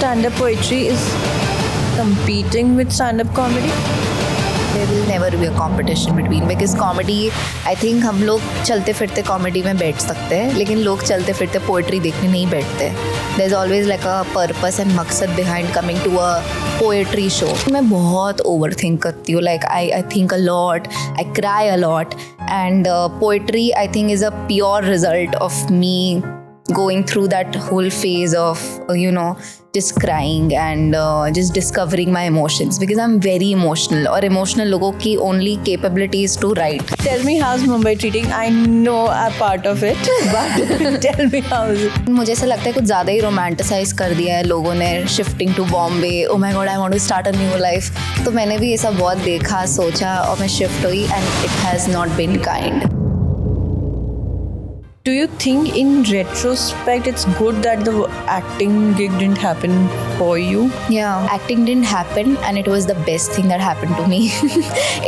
Stand-up poetry is competing with stand-up comedy? There will never be a competition between because comedy, I think हम लोग चलते फिरते comedy में बैठ सकते हैं लेकिन लोग चलते फिरते पोएट्री देखने नहीं बैठते. There's always like a purpose and मकसद behind coming to a poetry show. मैं बहुत overthink करती हूँ. Like I think a lot, I cry a lot, and poetry I think is a pure result of me going through that whole phase of just crying and just discovering my emotions because I'm very emotional और emotional लोगों की only capability is to write. Tell me how's Mumbai treating? I know a part of it, but tell me how's it? मुझे ऐसा लगता है कुछ ज़्यादा ही romanticise कर दिया है लोगों ने. Shifting to Bombay, oh my god I want to start a new life. तो मैंने भी ये सब बहुत देखा, सोचा और मैं शिफ्ट हुई and it has not been kind. Do you think in retrospect it's good that the acting gig didn't happen for you? Yeah, acting didn't happen and it was the best thing that happened to me.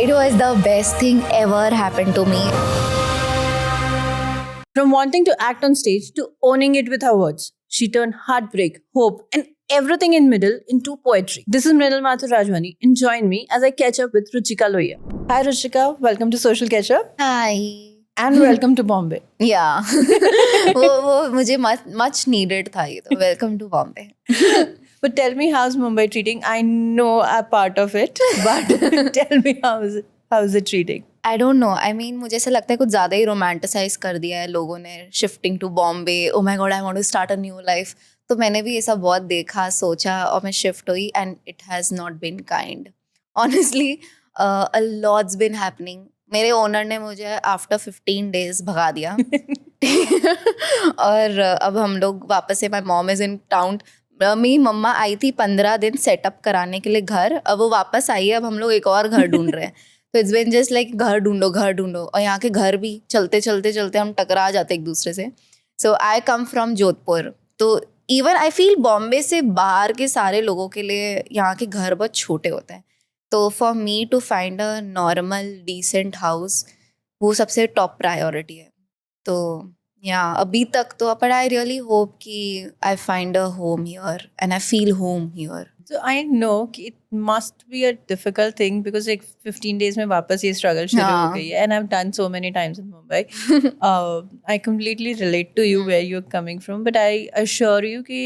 It was the best thing ever happened to me. From wanting to act on stage to owning it with her words, she turned heartbreak, hope, and everything in middle into poetry. This is Mrinal Mathur Rajwani, and join me as I catch up with Ruchika Lohia. Hi Ruchika, welcome to Social Catch Up. Hi. And welcome to Bombay. Yeah. वो मुझे much needed था ये तो. Welcome to Bombay. But tell me how's Mumbai treating? I know a part of it, but tell me how's it treating? I don't know. I mean, मुझे ऐसा लगता है कुछ ज़्यादा ही रोमांटिसाइज कर दिया है लोगों ने. Shifting to Bombay, oh my god I want to start a new life. तो मैंने भी ये सब बहुत देखा, सोचा और मैं शिफ्ट हुई and it has not been kind. Honestly a lot's been happening. मेरे ओनर ने मुझे आफ्टर 15 days भगा दिया. और अब हम लोग वापस से, my mom is in town. मेरी मम्मा आई थी 15 दिन सेटअप कराने के लिए घर. अब वो वापस आई है, अब हम लोग एक और घर ढूंढ रहे हैं. तो इट्स बिन जस्ट लाइक घर ढूंढो. और यहाँ के घर भी चलते चलते हम टकरा जाते एक दूसरे से. सो आई कम फ्रॉम जोधपुर. तो इवन आई फील बॉम्बे से बाहर के सारे लोगों के लिए यहाँ के घर बहुत छोटे होते हैं. तो for me to find a normal decent house, वो सबसे टॉप प्रायोरिटी है. तो या अभी तक तो, बट आई रियली होप कि I find a home here and I feel home here. So I know कि it must be a difficult thing because like 15 days में वापस ये struggle शुरू हो गई है, and I've done so many times in Mumbai. I completely relate to you where you're coming from, but I assure you कि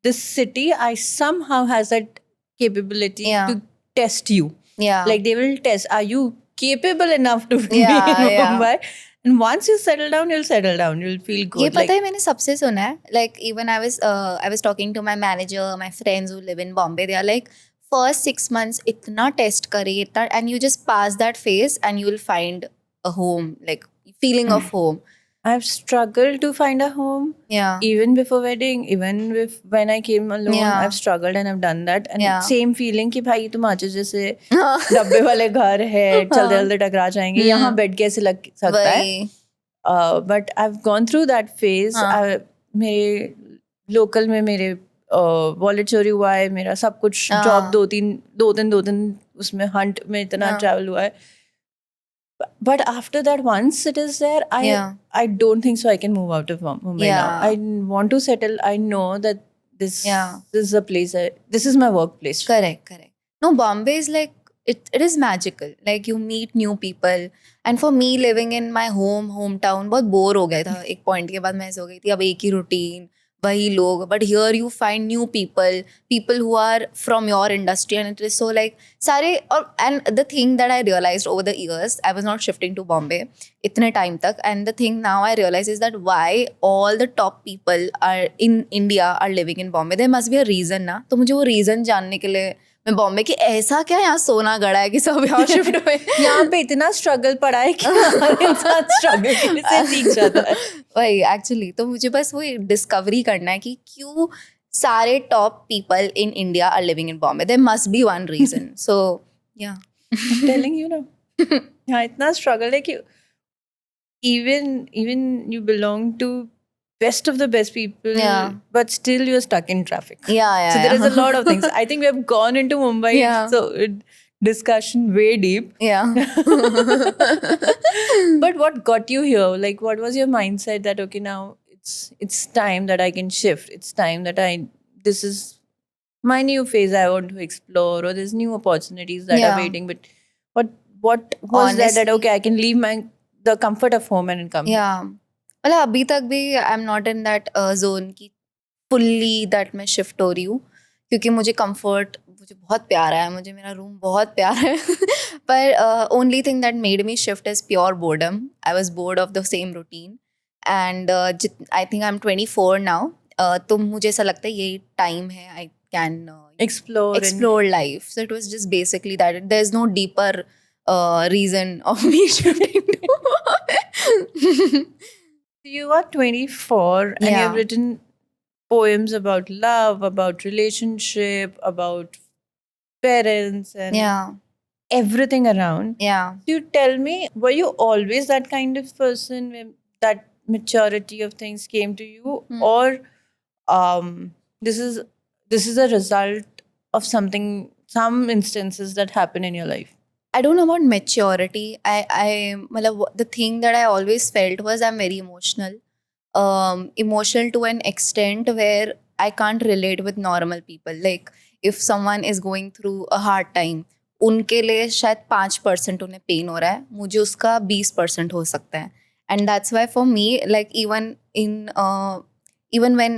this city I somehow has that capability to test you. Yeah. Like they will test, are you capable enough to be Yeah, in yeah. Mumbai? And once you settle down, you'll settle down. You'll feel good. ये पता है मैंने सबसे सुना है. Like even I was talking to my manager, my friends who live in Bombay. They are like, first 6 months इतना test करिए इतना, and you just pass that phase and you will find a home, like feeling of home. I've struggled to find a home. Yeah. Even before wedding, even when I came alone, Yeah. I've struggled and I've done that. And Yeah. same feeling कि भाई तुम आज जैसे डब्बे वाले घर है, चलते चलते टकरा जाएंगे, यहाँ बेड कैसे लग सकता है. वही. But I've gone through that phase. मेरे लोकल में मेरे वॉलेट चोरी हुआ है, मेरा सब कुछ जॉब दो दिन उसमें हंट में इतना ट्रैवल हुआ है. But after that, once it is there, I don't think so I can move out of Mumbai now. I want to settle. I know that this is a place. This is my workplace. Correct. No, Bombay is like, it is magical. Like you meet new people. And for me, living in my hometown, बहुत bore हो गया था. एक point के बाद मैं ऐसे हो गई थी, अब एक ही रूटीन, वही लोग. But here you find new people who are from your industry, and it is so like सारे. And the thing that I realized over the years, I was not shifting to Bombay इतने time तक, and the thing now I realize is that why all the top people are in India are living in Bombay. There must be a reason ना. तो मुझे वो reason जानने के लिए मैं बॉम्बे की, ऐसा क्या यहाँ सोना गड़ा है कि सब यहाँ शिफ्ट हुए. यहाँ पे इतना स्ट्रगल पड़ा है कि हर इंसान स्ट्रगल से सीख जाता है. वही एक्चुअली. तो मुझे बस वो डिस्कवरी करना है कि क्यों सारे top people in India are living in Bombay. There must be one reason. So ya telling you know, यहाँ इतना स्ट्रगल है कि even you belong to best of the best people, but still you're stuck in traffic. So there is a lot of things. I think we have gone into Mumbai, so discussion way deep. But what got you here? Like, what was your mindset that okay, now it's time that I can shift. It's time that this is my new phase I want to explore, or there's new opportunities that are Yeah. waiting. But what was that Honestly, okay, I can leave the comfort of home and come here. yeah. मतलब अभी तक भी I am not in that zone की fully that मैं shift हो रही हूँ, क्योंकि मुझे कंफर्ट, मुझे बहुत प्यारा है, मुझे मेरा रूम बहुत प्यारा है पर only thing that made me shift is pure boredom. I was bored of the same routine and I think I am 24 now. तो मुझे ऐसा लगता है यही टाइम है I can Explore and explore life. So it was just basically that. There's no deeper reason of me shifting to. you are 24 and you Yeah. have written poems about love, about relationship, about parents and Yeah. everything around. Yeah. You tell me, were you always that kind of person when that maturity of things came to you, or this is a result of some instances that happen in your life? I don't know about maturity. मतलब the thing that I always felt was I'm very emotional. Emotional to an extent where I can't relate with normal people. Like if someone is going through a hard time, उनके लिए शायद 5% उन्हें pen हो रहा है, मुझे उसका 20% हो सकता है. And that's why for me, like even when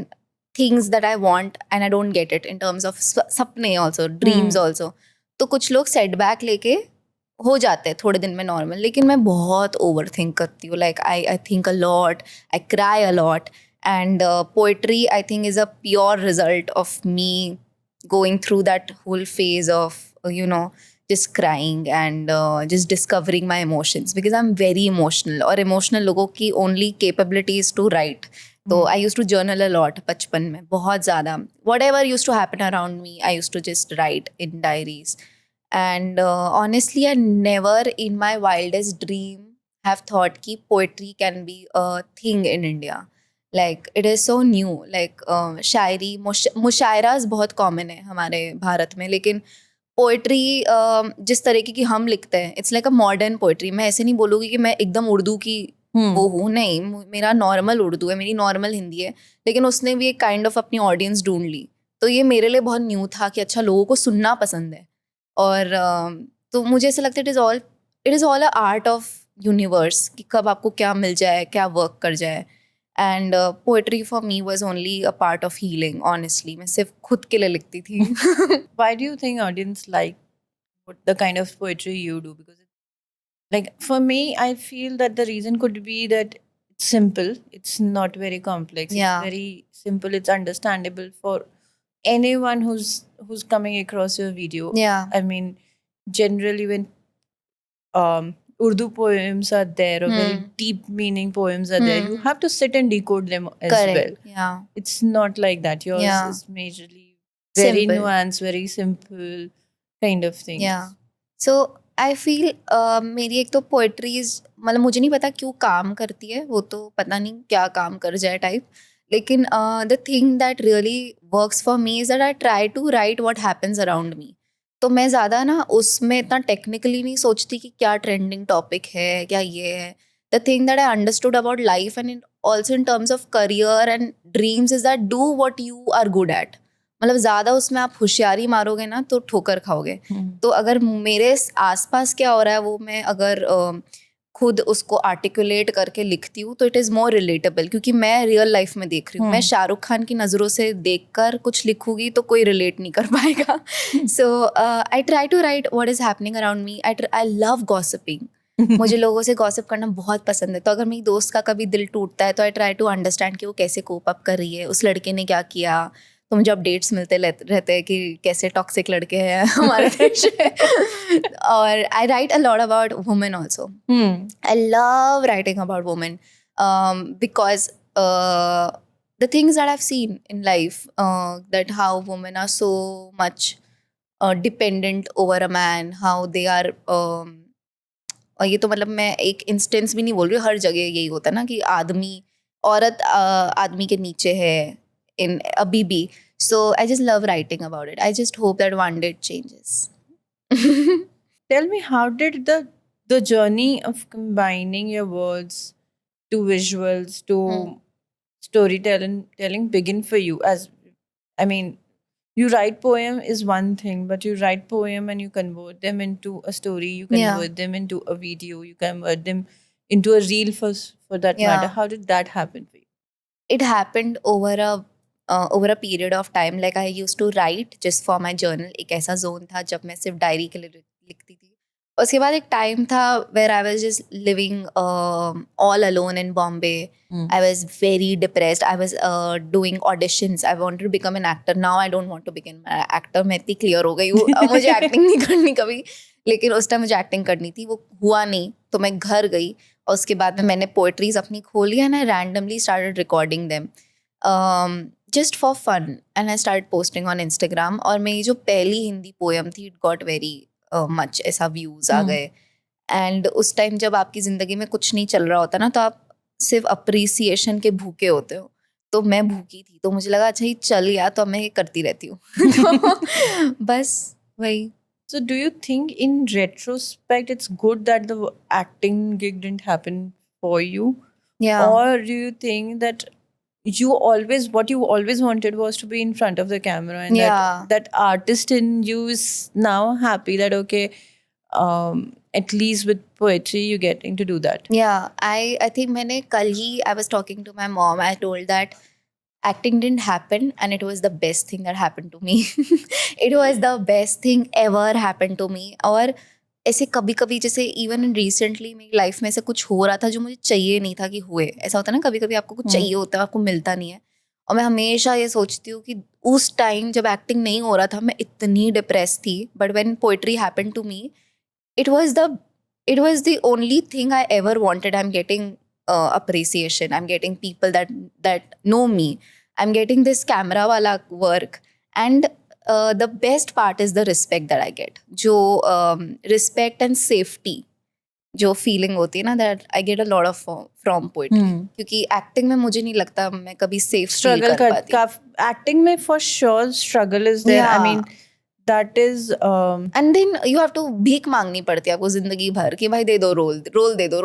things that I want and I don't get it in terms of सपने also, dreams also, तो कुछ लोग setback लेके हो जाते हैं थोड़े दिन में नॉर्मल, लेकिन मैं बहुत ओवर थिंक करती हूँ. Like I think a lot, I cry a lot and poetry I think is a pure result of me going through that whole phase of just crying and just discovering my emotions, because I'm very emotional, और emotional लोगों की only capability is to write. तो I used to journal a lot बचपन में, बहुत ज़्यादा. Whatever used to happen around me, I used to just write in diaries. And honestly, I never in my wildest dream have thought कि poetry can be a thing in India. Like it is so new. Like शायरी मुशायराज बहुत common है हमारे भारत में, लेकिन poetry जिस तरीके की हम लिखते हैं, it's like a modern poetry. मैं ऐसे नहीं बोलूँगी कि मैं एकदम उर्दू की वो हूँ, नहीं, मेरा नॉर्मल उर्दू है, मेरी नॉर्मल हिंदी है, लेकिन उसने भी एक काइंड ऑफ अपनी ऑडियंस ढूंढ ली. तो ये मेरे लिए बहुत न्यू था कि अच्छा लोगों को सुनना पसंद है. और तो मुझे ऐसा लगता है it is all a art of universe कि कब आपको क्या मिल जाए, क्या वर्क कर जाए. And poetry for me was only a part of healing. Honestly मैं सिर्फ खुद के लिए लिखती थी. Why do you think audience like the kind of poetry you do? Because like for me, I feel that the reason could be that it's simple, it's not very complex, Yeah. it's very simple, it's understandable for anyone who's coming across your video. Yeah. I mean, generally when Urdu poems are there, or very deep meaning poems are there, you have to sit and decode them as well. Yeah. It's not like that. Yours Yeah. is majorly very Simple. nuanced, very simple kind of thing. Yeah. So I feel मेरी एक तो poetries, मतलब मुझे नहीं पता क्यों काम करती है, वो तो पता नहीं क्या काम कर जाए टाइप, लेकिन the thing that really works for me is that I try to write what happens around me. तो मैं ज़्यादा ना उसमें इतना टेक्निकली नहीं सोचती कि क्या ट्रेंडिंग टॉपिक है, क्या ये है. The thing that I understood about life and also in terms of career and dreams is that do what you are good at. मतलब ज़्यादा उसमें आप होशियारी मारोगे ना तो ठोकर खाओगे. तो अगर मेरे आसपास क्या हो रहा है वो मैं अगर खुद उसको आर्टिकुलेट करके लिखती हूँ तो इट इज़ मोर रिलेटेबल, क्योंकि मैं रियल लाइफ में देख रही हूँ. मैं शाहरुख खान की नज़रों से देखकर कुछ लिखूंगी तो कोई रिलेट नहीं कर पाएगा. So I try to write what is happening around me. I love gossiping. मुझे लोगों से गॉसिप करना बहुत पसंद है. तो अगर मेरी दोस्त का कभी दिल टूटता है तो आई ट्राई टू अंडरस्टैंड कि वो कैसे कोप अप कर रही है, उस लड़के ने क्या किया. तो मुझे अपडेट्स मिलते रहते हैं कि कैसे टॉक्सिक लड़के हैं हमारे देश में. और I write a lot about women also. I love writing about women because the things that I've seen in life, that how women are so much dependent over a man, how they are और ये तो मतलब मैं एक instance भी नहीं बोल रही हूँ, हर जगह यही होता है ना कि औरत आदमी के नीचे है in अभी भी. So I just love writing about it. I just hope that one day it changes. Tell me, how did the journey of combining your words to visuals to storytelling begin for you? As I mean, you write poem is one thing, but you write poem and you convert them into a story, you Yeah. convert them into a video, you convert them into a reel for that Yeah. matter. How did that happen for you? It happened over a period of time. Like I used to write just for my journal. एक ऐसा zone था जब मैं सिर्फ diary के लिए लिखती थी. उसके बाद एक टाइम था where I was just living all alone in Bombay. I was very depressed. I was doing auditions. I wanted to become an actor. Now I don't want to become an actor. मैं इतनी clear हो गई हूँ. अब मुझे acting नहीं करनी कभी. लेकिन उस टाइम मुझे एक्टिंग करनी थी, वो हुआ नहीं. तो मैं घर गई और उसके बाद में मैंने पोएट्रीज अपनी खोली and I randomly started recording them just for fun and I start posting on Instagram. और मेरी जो पहली हिंदी पोएम थी, इट गॉट वेरी मच ऐसा व्यूज आ गए. एंड उस टाइम जब आपकी ज़िंदगी में कुछ नहीं चल रहा होता ना, तो आप सिर्फ अप्रिसिएशन के भूखे होते हो. तो मैं भूखी थी, तो मुझे लगा अच्छा ये चल गया तो मैं ये करती रहती हूँ. तो बस वही. So do you think in retrospect it's good that the acting gig didn't happen for you? Yeah. Or do you think that what you always wanted was to be in front of the camera, and Yeah. that artist in you is now happy that okay, at least with poetry you're getting to do that? Yeah, I think मैंने कल ही I was talking to my mom. I told that acting didn't happen and it was the best thing that happened to me. It was the best thing ever happened to me. और ऐसे कभी कभी जैसे even recently मेरी life में ऐसे कुछ हो रहा था जो मुझे चाहिए नहीं था कि हुए. ऐसा होता है ना, कभी कभी आपको कुछ चाहिए होता है, आपको मिलता नहीं है. और मैं हमेशा ये सोचती हूँ कि उस टाइम जब एक्टिंग नहीं हो रहा था मैं इतनी डिप्रेस थी, but when poetry happened to me, it was the only thing I ever wanted. I'm getting appreciation. I'm getting people that know me. I'm getting this camera wala work, and the best part is the respect that I get. जो respect and safety जो feeling होती है ना, that I get a lot of from poetry. क्योंकि acting में मुझे नहीं लगता मैं कभी safe feel कर पाती. Acting में for sure struggle is there. I mean that is and then you have to भीख मांगनी पड़ती है आपको जिंदगी भर कि भाई दे दो रोल दे दो.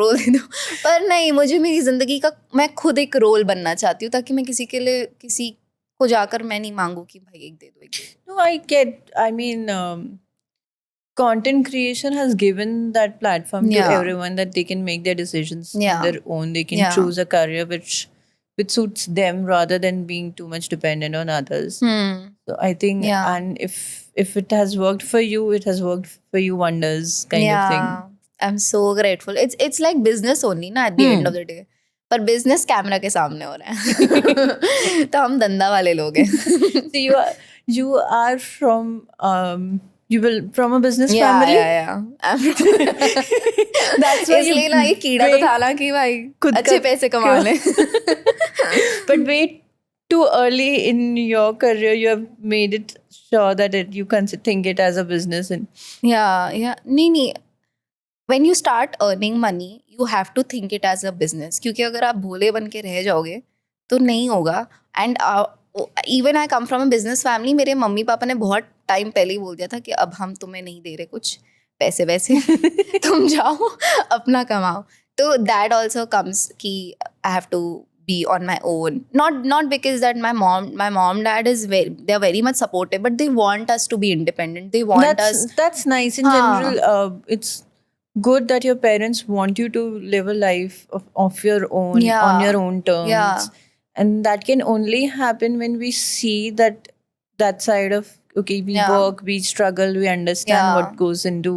पर नहीं, मुझे मेरी जिंदगी का मैं खुद एक रोल बनना चाहती हूँ, ताकि मैं किसी के लिए किसी को जाकर मैं नहीं मांगू कि भाई एक दे दो. No, I get. I mean, content creation has given that platform to everyone that they can make their decisions on their own. They can choose a career which suits them rather than being too much dependent on others. So I think, and if it has worked for you, it has worked for you wonders, kind of thing. I'm so grateful. It's like business only na at the end of the day. पर business camera के सामने हो रहा है. तो हम धंधा वाले लोग हैं. So you are from a business family? Yeah. That's why इसलिए ना ये कीड़ा तो था ना कि भाई अच्छे पैसे कमा ले. But wait, too early in your career, you have made it sure that you can think it as a business. And yeah. नहीं. When you start earning money, you have to think it as a business. क्योंकि अगर आप भोले बन के रह जाओगे तो नहीं होगा. And even I come from a business family. मेरे मम्मी पापा ने बहुत टाइम पहले ही बोल दिया था कि अब हम तुम्हें नहीं दे रहे कुछ पैसे वैसे. तुम जाओ अपना कमाओ. तो that also comes कि I have to be on my own. Not because that my mom dad is they are very much supportive, but they want us to be independent. They want us. That's nice in general. It's good that your parents want you to live a life of your own, on your own terms. And that can only happen when we see that side of, okay, we work, we struggle, we understand what goes into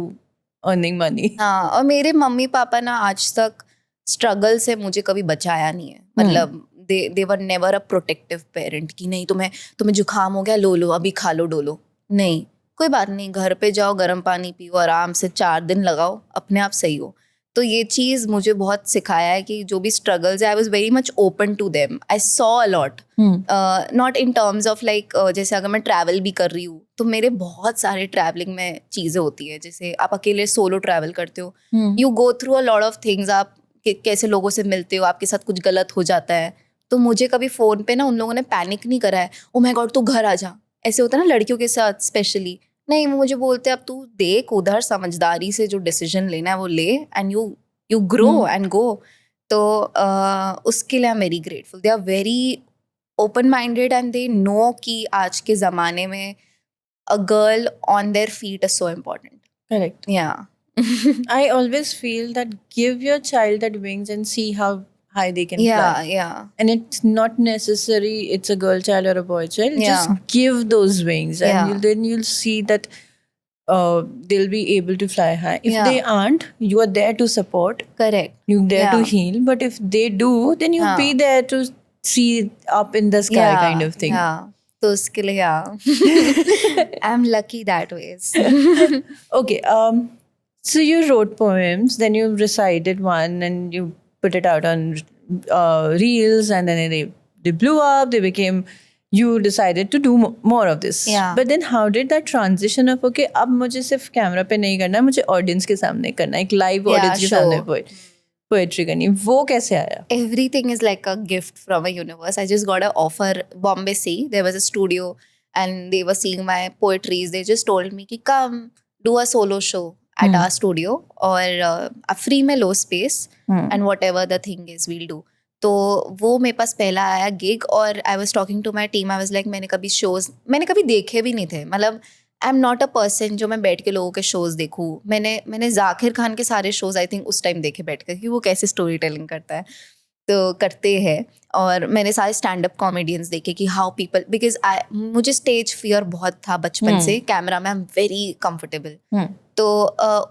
earning money. हाँ, और मेरे mummy papa ना आज तक struggle से मुझे कभी बचाया नहीं है. मतलब they were never a protective parent कि नहीं तुम्हें जुकाम हो गया, लो अभी खा लो डोलो. नहीं, कोई बात नहीं, घर पे जाओ, गर्म पानी पियो, आराम से 4 दिन लगाओ, अपने आप सही हो. तो ये चीज़ मुझे बहुत सिखाया है कि जो भी स्ट्रगल्स है, I was very much open to them. I saw a lot, not in terms of like जैसे अगर मैं ट्रैवल भी कर रही हूँ तो मेरे बहुत सारे ट्रैवलिंग में चीज़ें होती है. जैसे आप अकेले सोलो ट्रैवल करते हो, you go through a lot of things. आप कैसे लोगों से मिलते हो, आपके साथ कुछ गलत हो जाता है. तो मुझे कभी फ़ोन पे ना उन लोगों ने पैनिक नहीं करा है, ओ माय गॉड तू घर आ जा. ऐसे होता है ना लड़कियों के साथ स्पेशली. नहीं, मुझे बोलते अब तू देख उधर समझदारी से जो डिसीजन लेना है वो ले, and you grow and go. तो उसके लिए I am very grateful. They are very open minded and they know कि आज के ज़माने में a girl on their feet is so important. Correct. Yeah. I always feel that give your child that wings and see how high they can fly. Yeah. And it's not necessary it's a girl child or a boy child. Just Yeah. give those wings, and Yeah. then you'll see that they'll be able to fly high. If Yeah. they aren't, you are there to support. Correct. You're there to Yeah. heal. But if they do, then you'll be there to see up in the sky kind of thing. Yeah. तो उसके लिए I'm lucky that ways. Okay. So you wrote poems, then you recited one, and you put it out on reels, and then they blew up. They became. You decided to do more of this. Yeah. But then how did that transition of okay, अब मुझे सिर्फ camera पे नहीं करना है, मुझे audience के सामने करना है, एक लाइव ऑडियंस के सामने पोएट्री करनी, वो कैसे आया? Everything is like a gift from a universe. I just got an offer. Bombay Sea, there was a studio and they were seeing my poetries. They just told me कि come do a solo show at our studio और free में लो space and whatever the thing is we'll do. तो वो मेरे पास पहला आया gig और I was talking to my team. I was like मैंने कभी शोज मैंने कभी देखे भी नहीं थे. मतलब I am not a person जो मैं बैठ के लोगों के शोज देखूँ. मैंने जाकिर खान के सारे शोज आई थिंक उस टाइम देखे बैठ कर कि वो कैसे स्टोरी टेलिंग करता है, तो करते हैं. और मैंने सारे स्टैंड अप कॉमेडियंस देखे कि हाउ पीपल, बिकॉज मुझे स्टेज फियर बहुत था बचपन से. कैमरा में आई एम वेरी कंफर्टेबल. तो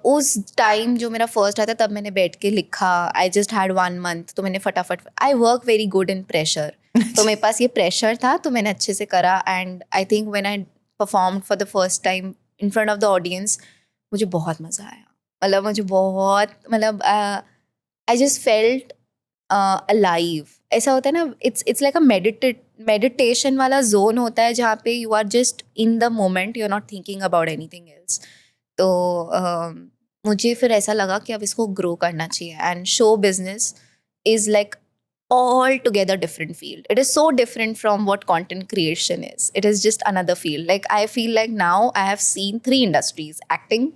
उस टाइम जो मेरा फर्स्ट आया था तब मैंने बैठ के लिखा. आई जस्ट हैड 1 month, तो मैंने फटाफट. I work very good in pressure, तो मेरे पास ये प्रेशर था तो मैंने अच्छे से करा. And I think when I performed for the first time in front of the audience, मुझे बहुत मज़ा आया. मतलब मुझे बहुत, मतलब आई जस्ट फेल्ट अलाइव. ऐसा होता है ना, इट्स लाइक अ मेडिटेशन वाला जोन होता है जहाँ पे you are just in the moment, you are not thinking about anything else. तो मुझे फिर ऐसा लगा कि अब इसको ग्रो करना चाहिए. And show business is like all together different field. It is so different from what content creation is. It is just another field. Like I feel like now I have seen 3 industries: acting,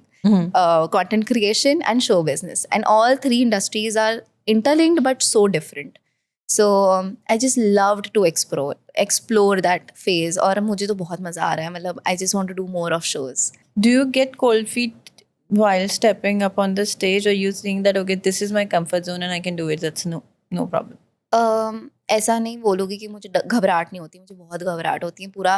content creation and show business, and all 3 industries are interlinked but so different. So I just loved to explore that phase. और मुझे तो बहुत मज़ा आ रहा है. मतलब I just want to do more of shows. Do you get cold feet while stepping up on the stage, or you think that okay, this is my comfort zone and I can do it, that's no problem? ऐसा नहीं बोलूँगी कि मुझे घबराहट नहीं होती. मुझे बहुत घबराहट होती है. पूरा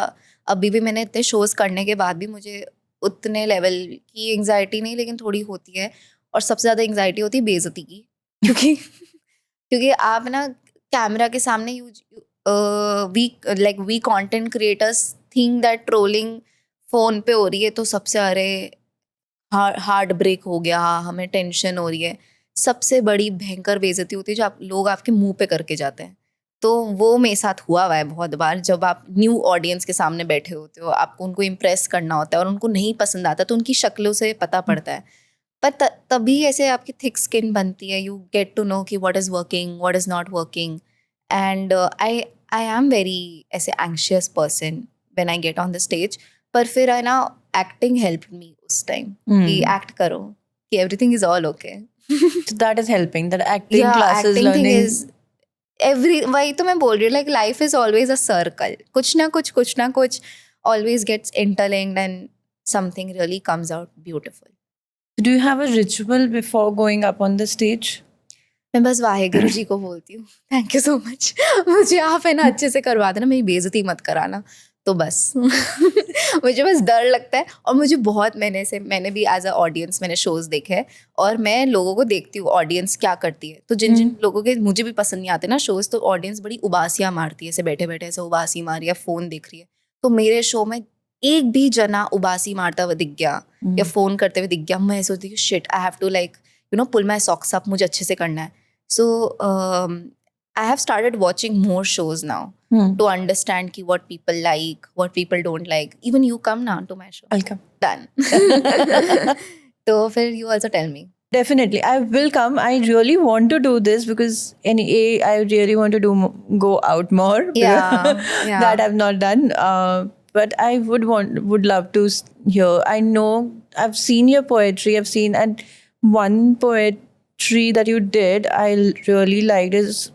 अभी भी मैंने इतने शोज़ करने के बाद भी मुझे उतने लेवल की एंग्जाइटी नहीं, लेकिन थोड़ी होती है. और सबसे ज़्यादा एंग्जाइटी होती है बेइज्जती की, क्योंकि आप ना कैमरा के सामने we content creators think that trolling phone पे हो रही है तो सबसे अरे हार्ट ब्रेक हो गया, हमें टेंशन हो रही है. सबसे बड़ी भयंकर बेइज्जती होती है जो लोग आपके मुंह पे करके जाते हैं. तो वो मेरे साथ हुआ है बहुत बार. जब आप न्यू ऑडियंस के सामने बैठे होते हो, आपको उनको इम्प्रेस करना होता है और उनको नहीं पसंद आता, तो उनकी शक्लों से पता पड़ता है. पर तभी ऐसे आपकी थिक स्किन बनती है. यू गेट टू नो कि what is working, what is not working. And I am very ऐसे anxious person when I get on the stage. पर फिर है ना, एक्टिंग हेल्प मी उस टाइम कि एक्ट करो कि everything is all okay. So that is helping. That acting classes, acting learning is वही तो मैं बोल रही हूँ. Like life is always a circle. कुछ ना कुछ always gets interlinked and something really comes out beautiful. Do you have a ritual before going up on the stage? मैं बस वाहेगुरु जी को बोलती हूँ, थैंक यू सो मच, मुझे आप है ना अच्छे से करवा देना, मेरी बेइज्जती मत कराना. तो बस मुझे बस डर लगता है. और मुझे बहुत, मैंने भी एज अ ऑडियंस मैंने शोज़ देखे हैं और मैं लोगों को देखती हूँ ऑडियंस क्या करती है. तो जिन लोगों के मुझे भी पसंद नहीं आते ना शोज़, तो ऑडियंस बड़ी उबासियाँ मारती है, ऐसे बैठे बैठे ऐसे उबासी मारी या फ़ोन देख रही है. तो मेरे शो में एक भी जना उबासी मारता हुआ दिख गया या फ़ोन करते हुए दिख गया, मैं सोचती हूँ shit, I have to like pull my socks up, मुझे अच्छे से करना है. So I have started watching more shows now to understand ki what people like, what people don't like. Even you come now to my show. I'll come. Done. So फिर you also tell me. Definitely, I will come. I really want to do this because I really want to go out more. Yeah. That I've not done. But I would love to hear. I know I've seen your poetry. I've seen, and one poetry that you did I really liked is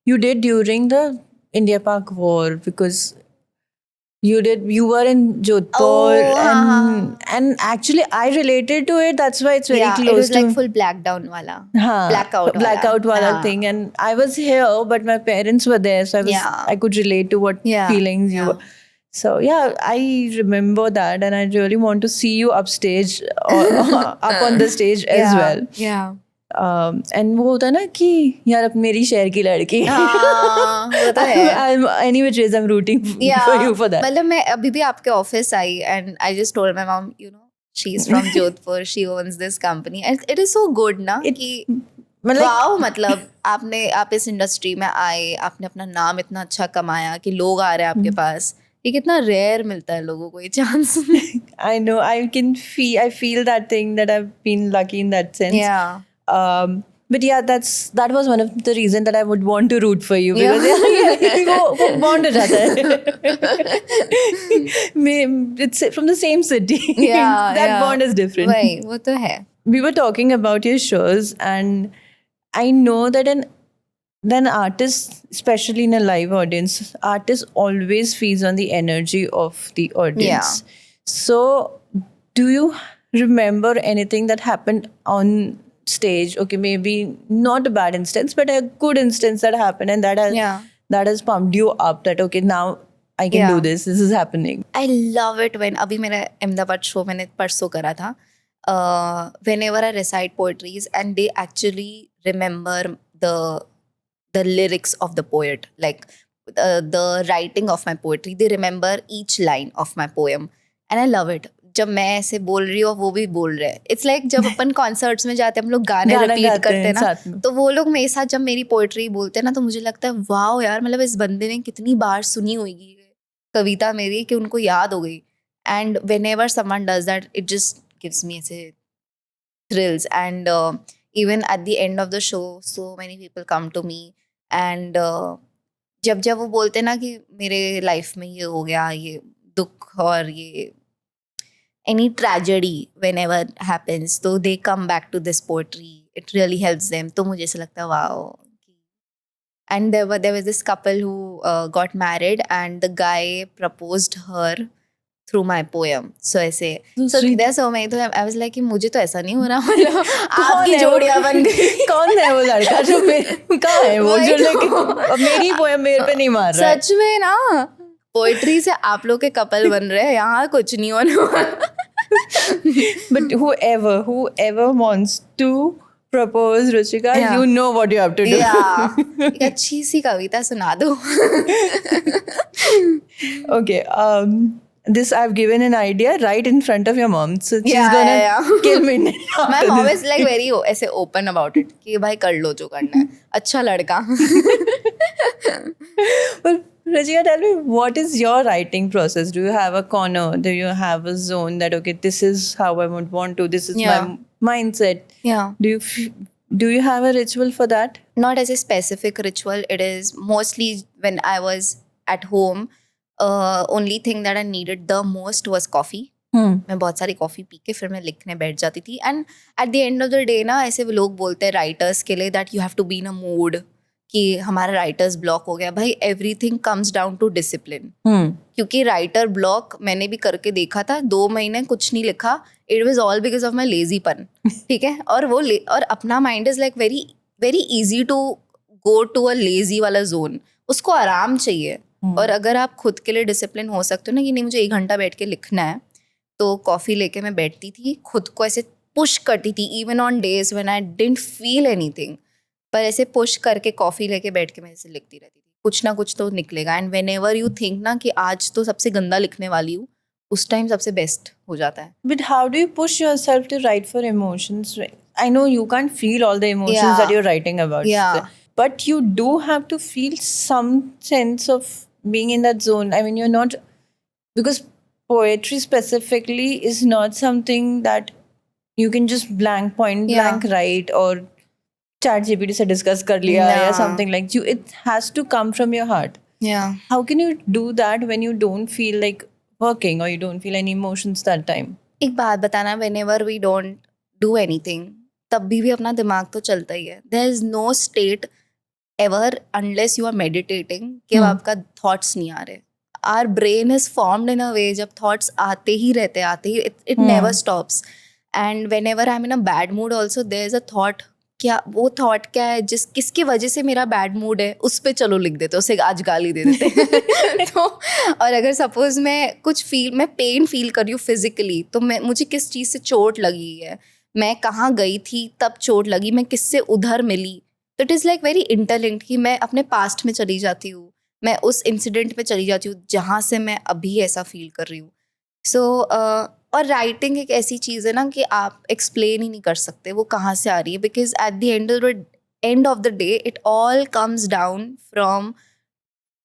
you did during the India-Pak war, because you were in Jodhpur, Oh, and actually I related to it. That's why it's very yeah, it close was to like full black down wala, हाँ, blackout wala thing. And I was here, but my parents were there, so Yeah. I could relate to what Yeah, feelings you yeah. were. So yeah, I remember that, and I really want to see you upstage or up on the stage as well. Yeah. And वो होता है ना कि यार अब मेरी शहर की लड़की हाँ, वो तो है. I'm any which ways I'm rooting for you for that. मतलब मैं अभी भी आपके office I and I just told my mom, you know, she is from Jodhpur, she owns this company and it is so good ना कि wow, मतलब आप इस इंडस्ट्री में आए, आपने अपना नाम इतना अच्छा कमाया कि लोग आ रहे हैं आपके पास. ये कितना रेयर मिलता है लोगों को ये chance. I know, I feel that thing, that I've been lucky in that sense. Yeah. But yeah, that was one of the reason that I would want to root for you, because वो bond हो जाता है. It's from the same city. Yeah, that yeah. bond is different. वही, वो तो है. We were talking about your shows, and I know that an artist, especially in a live audience, artist always feeds on the energy of the audience. So do you remember anything that happened on stage? Okay, maybe not a bad instance, but a good instance that happened, and that has pumped you up, that okay, now I can do this is happening. I love it when अभी मेरा Ahmedabad show मैंने परसों करा था. Whenever I recite poetries and they actually remember the lyrics of the poet, like the writing of my poetry, they remember each line of my poem, and I love it. जब मैं ऐसे बोल रही हूँ वो भी बोल रहे हैं. इट्स लाइक जब अपन कॉन्सर्ट्स में जाते हैं, हम लोग गाने रिपीट करते हैं ना, तो वो लोग मेरे साथ जब मेरी पोएट्री बोलते हैं ना, तो मुझे लगता है वाओ यार, मतलब इस बंदे ने कितनी बार सुनी होगी कविता मेरी कि उनको याद हो गई. And whenever someone does that, it just gives me ऐसे thrills. And even at the end of the show so many people come to me and जब वो बोलते हैं ना कि मेरे लाइफ में ये हो गया, ये दुख और ये any tragedy whenever happens, so they come back to this poetry. It really helps them. तो मुझे ऐसा लगता है wow. And there was this couple who got married and the guy proposed her through my poem. So ऐसे so there's so many. तो I was like कि मुझे तो ऐसा नहीं हो रहा, मतलब आपकी जोड़ियाँ बन गई. कौन है वो लड़का जो कहाँ है वो जो लेकिन मेरी पोएम मेरे पे नहीं मार रहा है? सच में ना, पोएट्री से आप लोग के कपल बन रहे हैं, यहाँ कुछ नहीं होने वाला. But whoever wants to propose, Ruchika, you know what you have to do. एक अच्छी सी कविता सुना दो. Okay, this I've given an idea right in front of your mom, so she's gonna kill me. My mom is like very ऐसे open about it कि भाई कर लो जो करना है, अच्छा लड़का. Well, Rajika, tell me, what is your writing process? Do you have a corner? Do you have a zone that, okay, this is how I would want to, this is my mindset? Yeah. Do you have a ritual for that? Not as a specific ritual. It is mostly when I was at home, only thing that I needed the most was coffee. मैं बहुत सारी coffee P के फिर मैं लिखने बैठ जाती थी. And at the end of the day ना, ऐसे लोग बोलते हैं राइटर्स के लिए that you have to be in a mood, कि हमारा राइटर्स ब्लॉक हो गया. भाई everything comes down to discipline. क्योंकि राइटर ब्लॉक मैंने भी करके देखा था, 2 महीने कुछ नहीं लिखा. It was all because of my लेजीपन. ठीक है. और वो और अपना mind is like very very easy to go to a lazy वाला जोन. उसको आराम चाहिए. और अगर आप खुद के लिए डिसिप्लिन हो सकते हो ना कि नहीं मुझे 1 घंटा बैठ के लिखना है, तो कॉफ़ी लेके मैं बैठती थी, खुद को ऐसे पुश करती थी even on days when I didn't feel anything. पर ऐसे पुश करके कॉफ़ी लेके बैठ के मैं ऐसे लिखती रहती थी, कुछ ना कुछ तो निकलेगा. एंड व्हेनेवर यू थिंक ना कि आज तो सबसे गंदा लिखने वाली हूँ, उस टाइम सबसे बेस्ट हो जाता है. But how do you push yourself to write for emotions? I know you can't feel all the emotions that you're writing about. Yeah. But you do have to feel some sense of being in that zone. I mean, you're not, because poetry specifically is not something that you can just blank write or ChatGPT से discuss कर लिया या something like you. It has to come from your heart. Yeah. How can you do that when you don't feel like working or you don't feel any emotions that time? एक बात बताना, whenever we don't do anything, तब भी अपना दिमाग तो चलता ही है. There is no state ever unless you are meditating कि अब आपका thoughts नहीं आ रहे. our brain is formed in a way जब thoughts आते ही it never stops. And whenever I'm in a bad mood also, there's a thought, क्या वो thought क्या है किसकी वजह से मेरा बैड मूड है, उस पे चलो लिख देते, उसे आज गाली दे देते तो और अगर सपोज मैं पेन फील कर रही हूँ फिजिकली, तो मुझे किस चीज़ से चोट लगी है, मैं कहाँ गई थी तब चोट लगी, मैं किससे उधर मिली, तो it is like very interlinked कि मैं अपने पास्ट में चली जाती हूँ, मैं उस इंसिडेंट पे चली जाती हूँ जहाँ से मैं अभी ऐसा फील कर रही हूँ. सो और राइटिंग एक ऐसी चीज़ है ना कि आप एक्सप्लेन ही नहीं कर सकते वो कहाँ से आ रही है, because at the end of the day it all comes down from,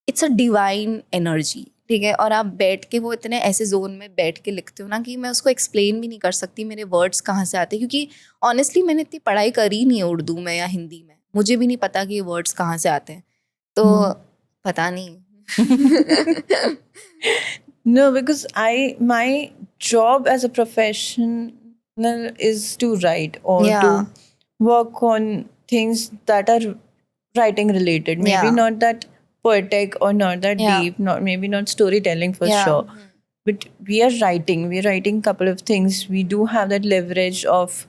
it's a divine energy, ठीक है. और आप बैठ के वो इतने ऐसे जोन में बैठ के लिखते हो ना कि मैं उसको एक्सप्लेन भी नहीं कर सकती मेरे वर्ड्स कहाँ से आते हैं, क्योंकि ऑनेस्टली मैंने इतनी पढ़ाई करी नहीं है उर्दू में या हिंदी में, मुझे भी नहीं पता कि ये वर्ड्स कहाँ से आते हैं, तो पता नहीं. No, because my job as a professional is to write or to work on things that are writing related. Maybe not that poetic or not that deep, maybe not storytelling for sure. But we are writing couple of things. We do have that leverage of,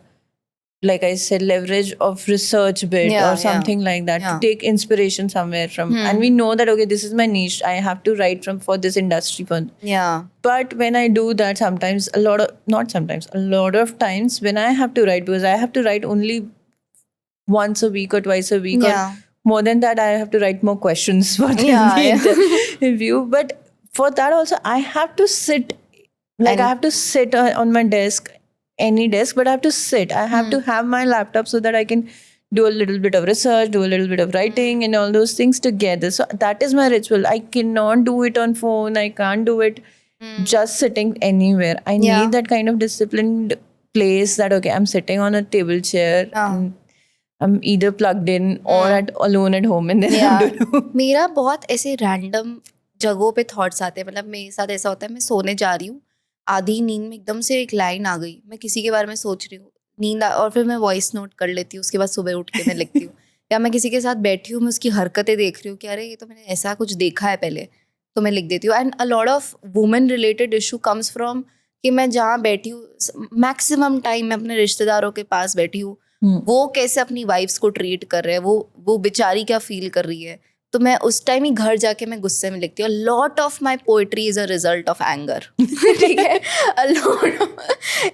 like I said, leverage of research bit or something like that, to take inspiration somewhere from. And we know that, okay, this is my niche. I have to write for this industry. But when I do that, a lot of times when I have to write, because I have to write only once a week or twice a week, or more than that, I have to write more questions for the interview. But for that also, I have to sit, I have to sit on my desk, any desk, but I have to sit. I have to have my laptop so that I can do a little bit of research, do a little bit of writing, and all those things together. So that is my ritual. I cannot do it on phone. I can't do it just sitting anywhere. I need that kind of disciplined place that, okay, I'm sitting on a table chair. And I'm either plugged in or alone at home, and then I'm doing. मेरा बहुत ऐसे random जगहों पे thoughts आते हैं. मतलब मेरे साथ ऐसा होता है, मैं सोने जा रही हूँ, आधी नींद में एकदम से एक लाइन आ गई, मैं किसी के बारे में सोच रही हूँ, और फिर मैं वॉइस नोट कर लेती हूँ, उसके बाद सुबह उठ के मैं लिखती हूँ. या मैं किसी के साथ बैठी हूँ, मैं उसकी हरकतें देख रही हूँ कि अरे ये तो मैंने ऐसा कुछ देखा है पहले, तो मैं लिख देती हूँ. And a lot of women related issue comes from कि मैं जहाँ बैठी हूँ मैक्सिमम टाइम मैं अपने रिश्तेदारों के पास बैठी हूँ, वो कैसे अपनी वाइफ्स को ट्रीट कर रहे हैं, वो बेचारी क्या फील कर रही है, तो मैं उस टाइम ही घर जाके मैं गुस्से में लिखती हूँ. Lot of my poetry is a result of anger. ठीक है,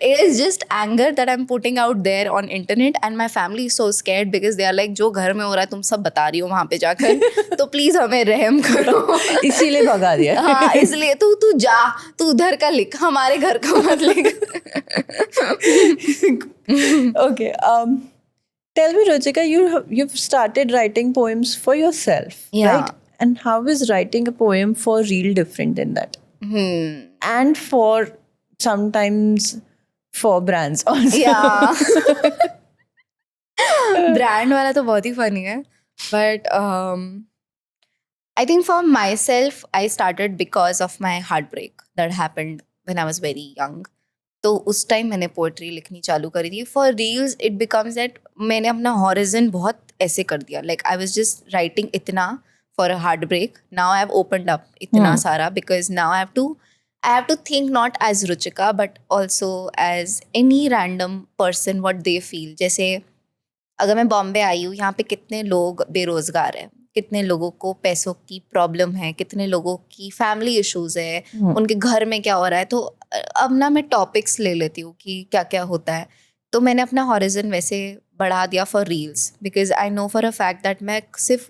it is just anger that I am putting out there on internet, and my family is so scared because they are like, जो घर में हो रहा है तुम सब बता रही हो वहाँ पे जाकर, तो प्लीज हमें रहम करो. इसीलिए भगा दिया. हाँ, इसलिए तू जा, तू उधर का लिख, हमारे घर का मत लिख. Okay. Tell me, Ruchika, you've started writing poems for yourself, right? And how is writing a poem for real different than that? And for sometimes for brands also. Brand वाला तो बहुत ही फनी है, but I think for myself, I started because of my heartbreak that happened when I was very young. तो उस time मैंने poetry लिखनी चालू करी थी. For reels it becomes that मैंने अपना हॉरिजन बहुत ऐसे कर दिया. Like I was just writing इतना for a heartbreak. Now I have opened up इतना सारा, because now I have to think not as Ruchika but also as any random person what they feel. जैसे अगर मैं बॉम्बे आई हूँ, यहाँ पे कितने लोग बेरोजगार हैं, कितने लोगों को पैसों की प्रॉब्लम है, कितने लोगों की फैमिली इश्यूज है, उनके घर में क्या हो रहा है. तो अब ना मैं टॉपिक्स ले लेती हूँ कि क्या क्या होता है. तो मैंने अपना हॉरिजन वैसे बढ़ा दिया for reels, because I know for a fact that मैं सिर्फ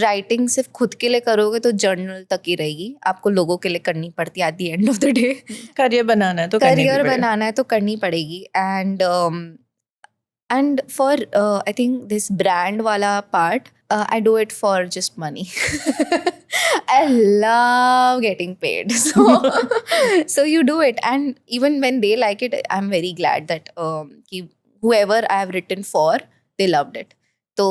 राइटिंग सिर्फ खुद के लिए करोगे तो जर्नल तक ही रहेगी, आपको लोगों के लिए करनी पड़ती है. At the end of the day career बनाना है तो करनी पड़ेगी. And for I think this brand wala part, I do it for just money. I love getting paid. So you do it, and even when they like it, I'm very glad that कि whoever I have written for, they loved it. तो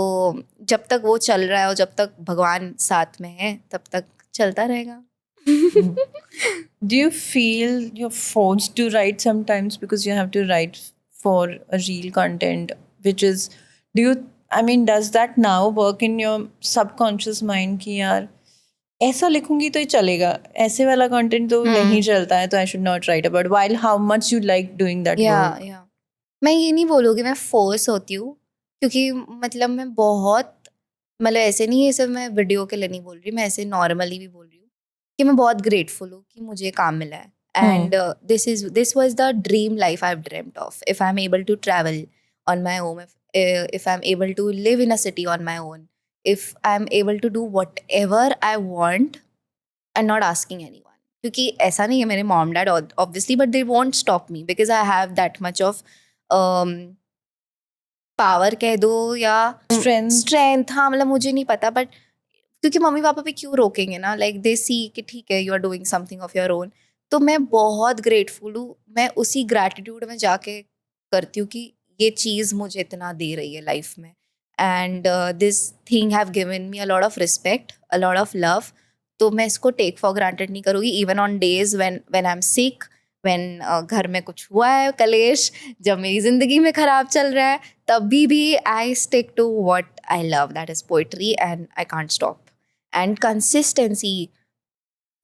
जब तक वो चल रहा है और जब तक भगवान साथ में है तब तक चलता रहेगा. Do you feel you're forced to write sometimes because you have to write for a real content, which is, does that now work in your subconscious mind ki yaar, ऐसा लिखूंगी तो ये चलेगा, ऐसे वाला कंटेंट तो नहीं चलता है, तो I should not right about, while how much you like doing that work. या मैं ये नहीं बोलूँगी मैं फोर्स होती हूँ, क्योंकि मतलब मैं बहुत, मतलब ऐसे नहीं है, सिर्फ मैं वीडियो के लिए नहीं बोल रही, मैं ऐसे नॉर्मली भी बोल रही हूँ कि मैं बहुत ग्रेटफुल हूँ कि मुझे काम मिला है. And this was the dream life I have dreamed of. If I am able to travel on my own, if I'm able to live in a city on my own, if I'm able to do whatever I want and not asking anyone. क्योंकि ऐसा नहीं है, मेरे mom dad obviously, but they won't stop me because I have that much of power कह दो या strength. हाँ, मतलब मुझे नहीं पता, बट क्योंकि मम्मी पापा भी क्यों रोकेंगे ना, लाइक दे सी कि ठीक है, you are doing something of your own. तो मैं बहुत ग्रेटफुल हूँ, मैं उसी ग्रैटिट्यूड में जाके करती हूँ कि ये चीज़ मुझे इतना दे रही है लाइफ में. And this thing have given me a lot of respect, a lot of love. तो मैं इसको टेक फॉर ग्रांटेड नहीं करूँगी, even on days when I am sick, when घर में कुछ हुआ है कलेश, जब मेरी जिंदगी में खराब चल रहा है, तभी भी I stick to what I love, that is poetry, and I can't stop. And consistency,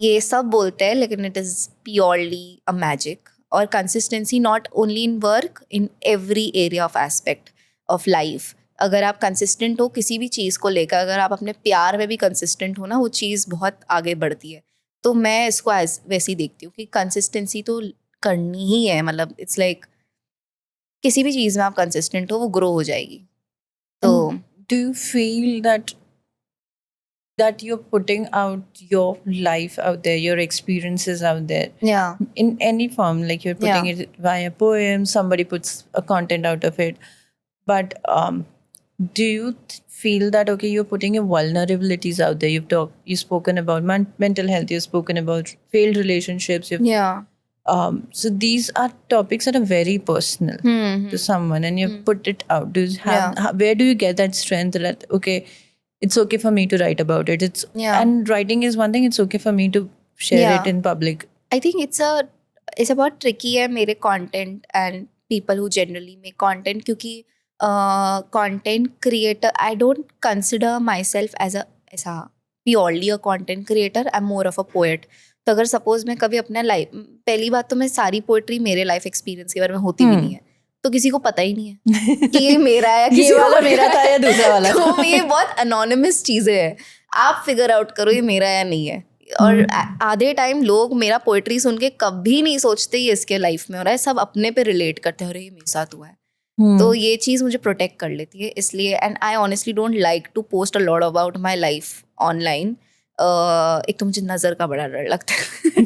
ये सब बोलते हैं, लेकिन it is purely a magic. और consistency not only in work, in every area of aspect of life. अगर आप consistent हो किसी भी चीज़ को लेकर, अगर आप अपने प्यार में भी कंसिस्टेंट हो ना, वो चीज़ बहुत आगे बढ़ती है. तो मैं इसको वैसे ही देखती हूँ कि कंसिस्टेंसी तो करनी ही है. मतलब इट्स लाइक किसी भी चीज़ में आप कंसिस्टेंट हो, वो ग्रो हो जाएगी. तो do you feel that you're putting out your life out there, your experiences out there, yeah, in any form, like you're putting Yeah. it via poems, somebody puts a content out of it, but do you feel that okay, you're putting your vulnerabilities out there? You've spoken about mental health, you've spoken about failed relationships, yeah, so these are topics that are very personal to someone, and you put it out. Do you have where do you get that strength that okay, it's okay for me to write about it? And writing is one thing, it's okay for me to share it in public. I think it's about tricky है मेरे content and people who generally make content, क्योंकि content creator, I don't consider myself as a purely a content creator. I'm more of a poet. तो अगर suppose मैं कभी अपना life, पहली बात तो मैं सारी पोएट्री मेरे लाइफ एक्सपीरियंस के बारे में होती भी नहीं है, तो किसी को पता ही नहीं है कि ये मेरा है, किसी ये वाला मेरा था या दूसरा वाला. तो ये बहुत अनोनिमस चीजें हैं, आप फिगर आउट करो ये मेरा या नहीं है. और आधे टाइम लोग मेरा पोएट्री सुन के कभी नहीं सोचते ये इसके लाइफ में हो रहा है, सब अपने पे रिलेट करते हैं, अरे ये मेरे साथ हुआ है. तो ये चीज़ मुझे प्रोटेक्ट कर लेती है इसलिए. And I honestly don't like to post a lot about my life online. एक तो मुझे नज़र का बड़ा डर लगता है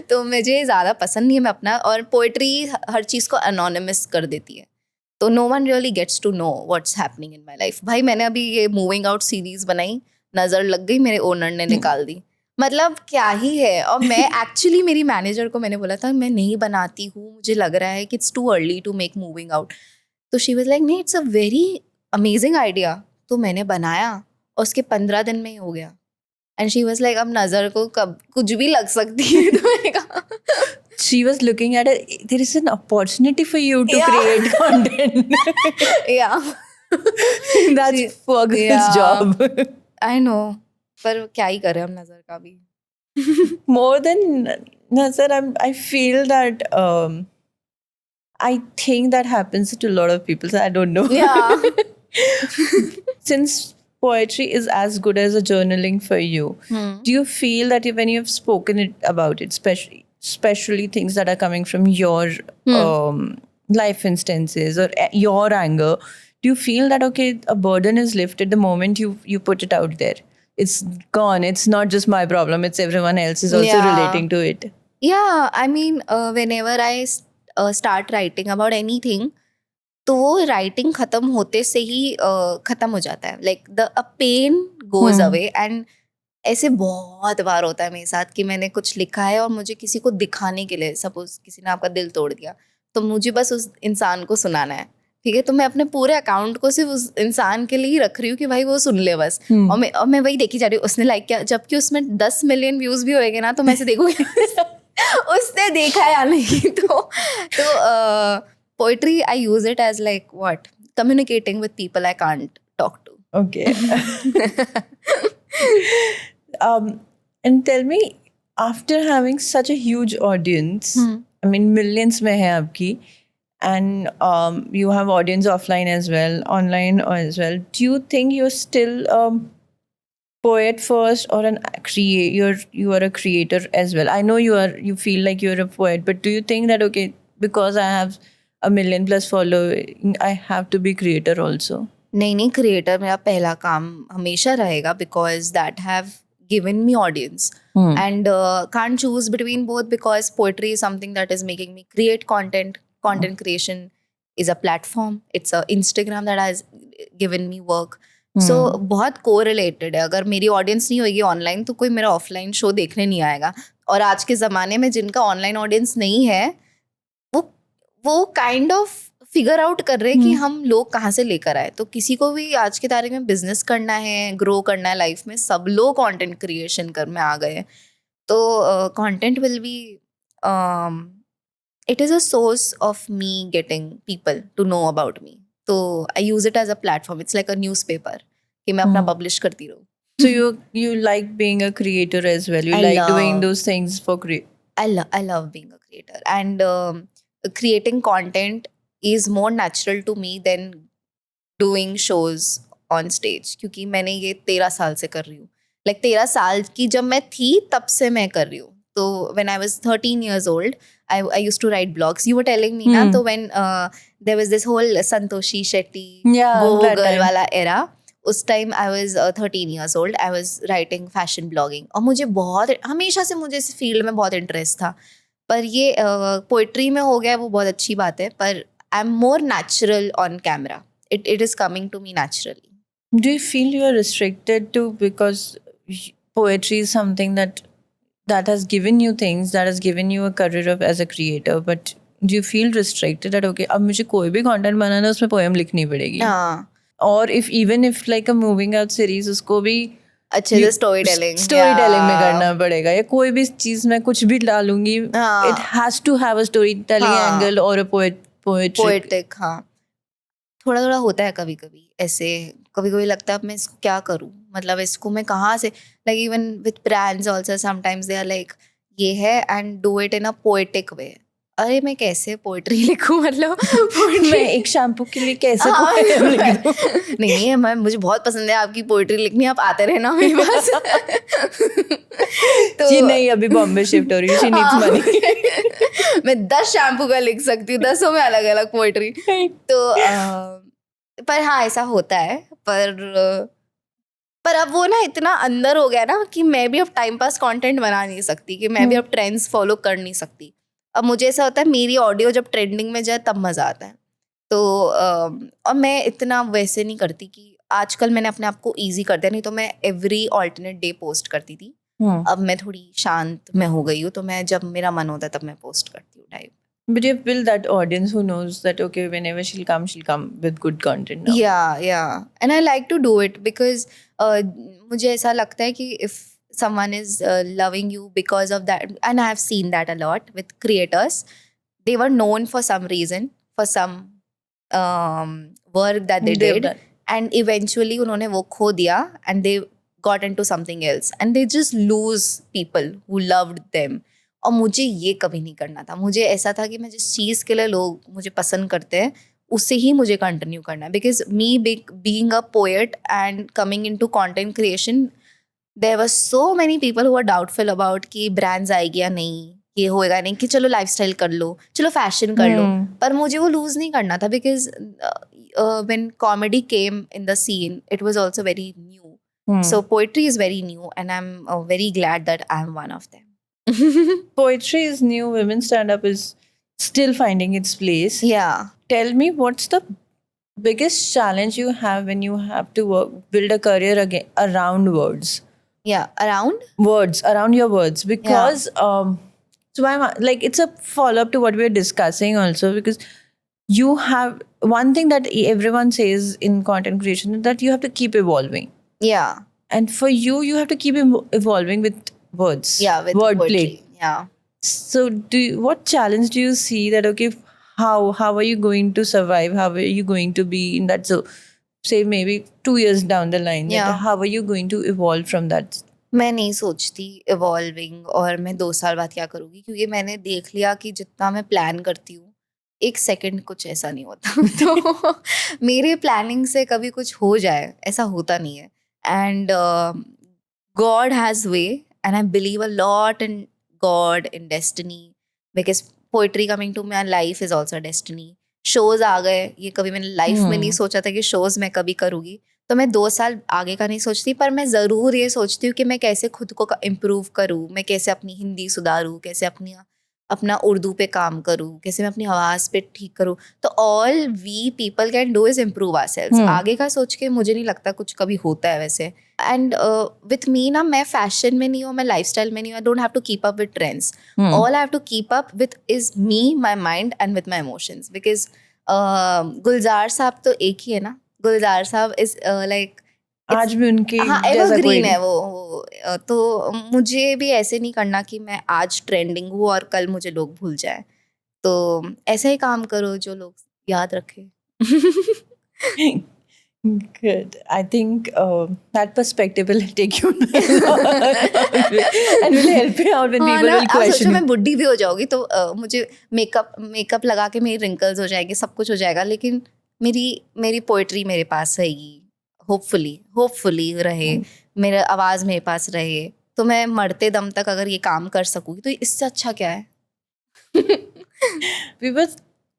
तो मुझे ज़्यादा पसंद नहीं है. मैं अपना, और पोएट्री हर चीज़ को अनोनिमस कर देती है, तो no one really gets to know what's happening in my life. भाई मैंने अभी ये मूविंग आउट सीरीज़ बनाई, नज़र लग गई, मेरे ओनर ने निकाल दी. मतलब क्या ही है. और मैं एक्चुअली मेरी मैनेजर को मैंने बोला था मैं नहीं बनाती हूँ, मुझे लग रहा है कि it's too early to make moving out. तो शी वाज लाइक नहीं, it's a very amazing idea. तो मैंने बनाया और उसके 15 दिन में ही हो गया. एंड शी वाज लाइक अब नज़र को कब कुछ भी लग सकती है. तो मैंने कहा she was looking at it, there is an opportunity for you to create content. That's for this job. I know, पर क्या ही करें हम नज़र का भी. More than Nazar, I feel that I think that happens to a lot of people, so I don't know. Since poetry is as good as a journaling for you, do you feel that when you have spoken about it, especially things that are coming from your life instances or your anger, do you feel that okay, a burden is lifted the moment you put it out there? It's gone. It's not just my problem. It's everyone else is also relating to it. Yeah, I mean, whenever I start writing about anything, तो वो writing खत्म होते से ही खत्म हो जाता है. Like the pain goes away. And ऐसे बहुत बार होता है मेरे साथ कि मैंने कुछ लिखा है और मुझे किसी को दिखाने के लिए, सपोज किसी ने आपका दिल तोड़ दिया, तो मुझे बस उस इंसान को सुनाना है, ठीक है. तो मैं अपने पूरे अकाउंट को सिर्फ उस इंसान के लिए ही रख रही हूँ कि भाई वो सुन ले बस. और मैं वही देखी जा रही हूँ उसने लाइक किया, जबकि उसमें 10 मिलियन व्यूज भी होएंगे ना, तो मैं से देखूँगी उसने देखा या नहीं. तो poetry, I use it as like what? Communicating with people I can't talk to. Okay. And tell me, after having such a huge audience, I mean millions में है आपकी, and you have audience offline as well, online as well. Do you think you're still poet first or an you are a creator as well? I know you feel like you're a poet, but do you think that okay, because I have a million plus follow, I have to be creator also? नहीं, creator मेरा पहला काम हमेशा रहेगा because that have given me audience and can't choose between both because poetry is something that is making me create content creation is a platform, it's a Instagram that has given me work. So बहुत correlated है. अगर मेरी audience नहीं होगी online तो कोई मेरा offline show देखने नहीं आएगा. और आज के ज़माने में जिनका online audience नहीं है वो काइंड ऑफ फिगर आउट कर रहे हैं कि हम लोग कहाँ से लेकर आए. तो किसी को भी आज की तारीख में बिजनेस करना है, ग्रो करना है लाइफ में, सब लोग कंटेंट क्रिएशन कर में आ गए. तो content will be it is a source of me getting people to know about me. तो I use it as a platform. It's like a newspaper कि मैं अपना पब्लिश करती रहूँ. So you like being a creator as well. You like doing those things for create. I love being a creator and creating content is more natural to me than doing shows on stage. क्योंकि मैंने ये 13 साल से कर रही हूँ. Like 13 साल की जब मैं थी तब से मैं कर रही हूँ. तो when I was 13 years old, I used to write blogs. You were telling me ना, तो when there was this whole Santoshi Shetty वो girl वाला era, उस time I was 13 years old. I was writing fashion blogging. और मुझे बहुत हमेशा से मुझे इस फील्ड में बहुत इंटरेस्ट था. पर ये पोइट्री में हो गया वो बहुत अच्छी बात है. पर I'm more natural on camera. It is coming to me naturally. Do you feel you are restricted to because poetry is something that has given you things, that has given you a career as a creator, but do you feel restricted that okay, अब मुझे कोई भी content बनाना है उसमें poem लिखनी पड़ेगी? हाँ. और even if like a moving out series उसको भी अच्छे से स्टोरी टेलिंग में करना पड़ेगा, या कोई भी चीज में कुछ भी डालूंगी, it has to have a storytelling angle or a poetic. हाँ, थोड़ा थोड़ा होता है कभी कभी ऐसे. कभी कभी लगता है अब मैं इसको क्या करूँ, मतलब इसको मैं कहाँ से, like even with brands also sometimes they are like ये है and do it in a poetic way. अरे मैं कैसे पोएट्री लिखूं, मतलब मैं एक शैम्पू के लिए कैसे नहीं, मैं मुझे बहुत पसंद है आपकी पोएट्री लिखनी, आप आते रहना मेरे पास. तो जी नहीं, अभी बॉम्बे शिफ्ट हो रही है, शी नीड्स मनी. मैं 10 शैम्पू का लिख सकती हूँ, 10 में अलग अलग पोएट्री. तो पर हाँ ऐसा होता है. पर अब वो ना इतना अंदर हो गया ना कि मैं भी अब टाइम पास कंटेंट बना नहीं सकती, कि मैं भी अब ट्रेंड्स फॉलो कर नहीं सकती. अब मुझे ऐसा होता है मेरी ऑडियो जब ट्रेंडिंग में जाए तब मज़ा आता है. तो और मैं इतना वैसे नहीं करती कि आजकल मैंने अपने आप को ईजी कर दिया. नहीं तो मैं एवरी ऑल्टरनेट डे पोस्ट करती थी. अब मैं थोड़ी शांत में हो गई हूँ, तो मैं जब मेरा मन होता है तब मैं पोस्ट करती हूँ type. But you've built that audience who knows that okay, whenever she'll come with good content now. Yeah. And I like to do it because मुझे ऐसा लगता है कि if someone is loving you because of that, and I have seen that a lot with creators, they were known for some reason, for some work that they did, and eventually उन्होंने वो खो दिया and they got into something else and they just lose people who loved them. और मुझे ये कभी नहीं करना था. मुझे ऐसा था कि मैं जिस चीज़ के लिए लोग मुझे पसंद करते हैं उससे ही मुझे कंटिन्यू करना है. Because me being a poet and coming into content creation, there were so many people who are doubtful about कि ब्रांड्स आएगी या नहीं, ये होएगा नहीं, कि चलो लाइफस्टाइल कर लो, चलो फैशन कर लो. पर मुझे वो लूज नहीं करना था because when comedy came in the seen it was also very new. So poetry is very new and I am very glad that I M one of them. Poetry is new, women's stand-up is still finding its place. Yeah. Tell me, what's the biggest challenge you have when you have to build a career again around words? Yeah, around your words, because so I'm like, it's a follow-up to what we were discussing also, because you have one thing that everyone says in content creation, that you have to keep evolving. Yeah. And for you have to keep evolving with words. Yeah, with wordplay. Yeah. So what challenge do you see that okay, how are you going to survive, how are you going to be in that say maybe 2 years down the line, that Yeah. how are you going to evolve from that? मैं नहीं सोचती evolving और मैं 2 साल बाद क्या करूँगी, क्योंकि मैंने देख लिया कि जितना मैं प्लान करती हूँ, 1 सेकंड कुछ ऐसा नहीं होता। तो मेरे प्लानिंग से कभी कुछ हो जाए, ऐसा होता नहीं है। And God has way and I believe a lot in God, in destiny, because poetry coming to my life is also destiny. Shows आ गए, ये कभी मैंने लाइफ में नहीं सोचा था कि शोज़ मैं कभी करूँगी। तो मैं 2 साल आगे का नहीं सोचती, पर मैं ज़रूर ये सोचती हूँ कि मैं कैसे खुद को इम्प्रूव करूँ, मैं कैसे अपनी हिंदी सुधारूँ, कैसे अपना उर्दू पे काम करूँ, कैसे मैं अपनी आवाज़ पे ठीक करूँ। तो all we people can do is improve ourselves. आगे का सोच के मुझे नहीं लगता कुछ कभी होता है वैसे। एंड विथ मी ना, मैं फैशन में नहीं हूँ, मैं लाइफस्टाइल में नहीं हूँ। I don't have to keep up with trends. All I have to keep up with is me, my mind and with my emotions. Because Gulzar साहब तो एक ही है ना। गुलजार साहब इज लाइक आज भी उनकी हाँ जैसा कोई एवरग्रीन नहीं। है वो। तो मुझे भी ऐसे नहीं करना कि मैं आज ट्रेंडिंग हूँ और कल मुझे लोग भूल जाए। तो ऐसे ही काम करो जो लोग याद रखे। Good. I think that perspective will take you a long way and will help you out when हाँ people ना, will आप सोचो question मैं you. बुढ़ी भी हो जाऊंगी तो मुझे मेकअप लगा के मेरी रिंकल्स हो जाएगी, सब कुछ हो जाएगा, लेकिन मेरी पोएट्री मेरे पास रहेगी। होपफुली रहे, मेरा आवाज़ मेरे पास रहे, तो मैं मरते दम तक अगर ये काम कर सकूँगी तो इससे अच्छा क्या है। We were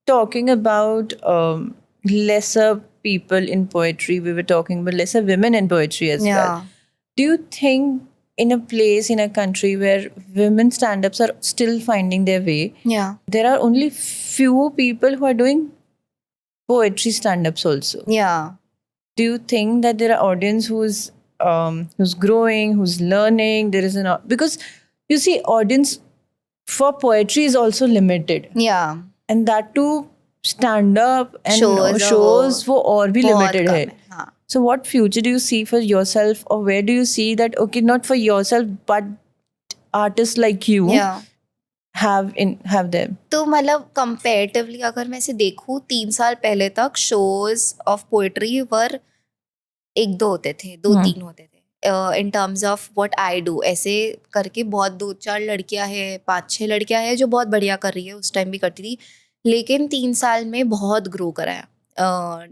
talking about lesser people in poetry. We were talking about lesser women in poetry as well. Yeah. Do you think in a place, in a country where women stand-ups are still finding their way, Yeah. there are only few people who are doing poetry stand-ups also? Yeah. Do you think that there are audience who's growing, who's learning? There is because you see, audience for poetry is also limited, Yeah. and that too stand up and Shows वो और भी बहुत limited कम है. है। हाँ। So what future do you see for yourself, or where do you see that, okay, not for yourself but artists like you Yeah. have them? तो मतलब comparatively अगर मैं इसे देखूँ, 3 साल पहले तक शोज ऑफ पोएट्री वर 1-2 होते थे, 2-3 होते थे। इन terms of what I do, ऐसे करके बहुत 2-4 लड़कियां हैं, 5-6 लड़कियां हैं जो बहुत बढ़िया कर रही है, उस टाइम भी करती थी। लेकिन 3 साल में बहुत ग्रो करा है।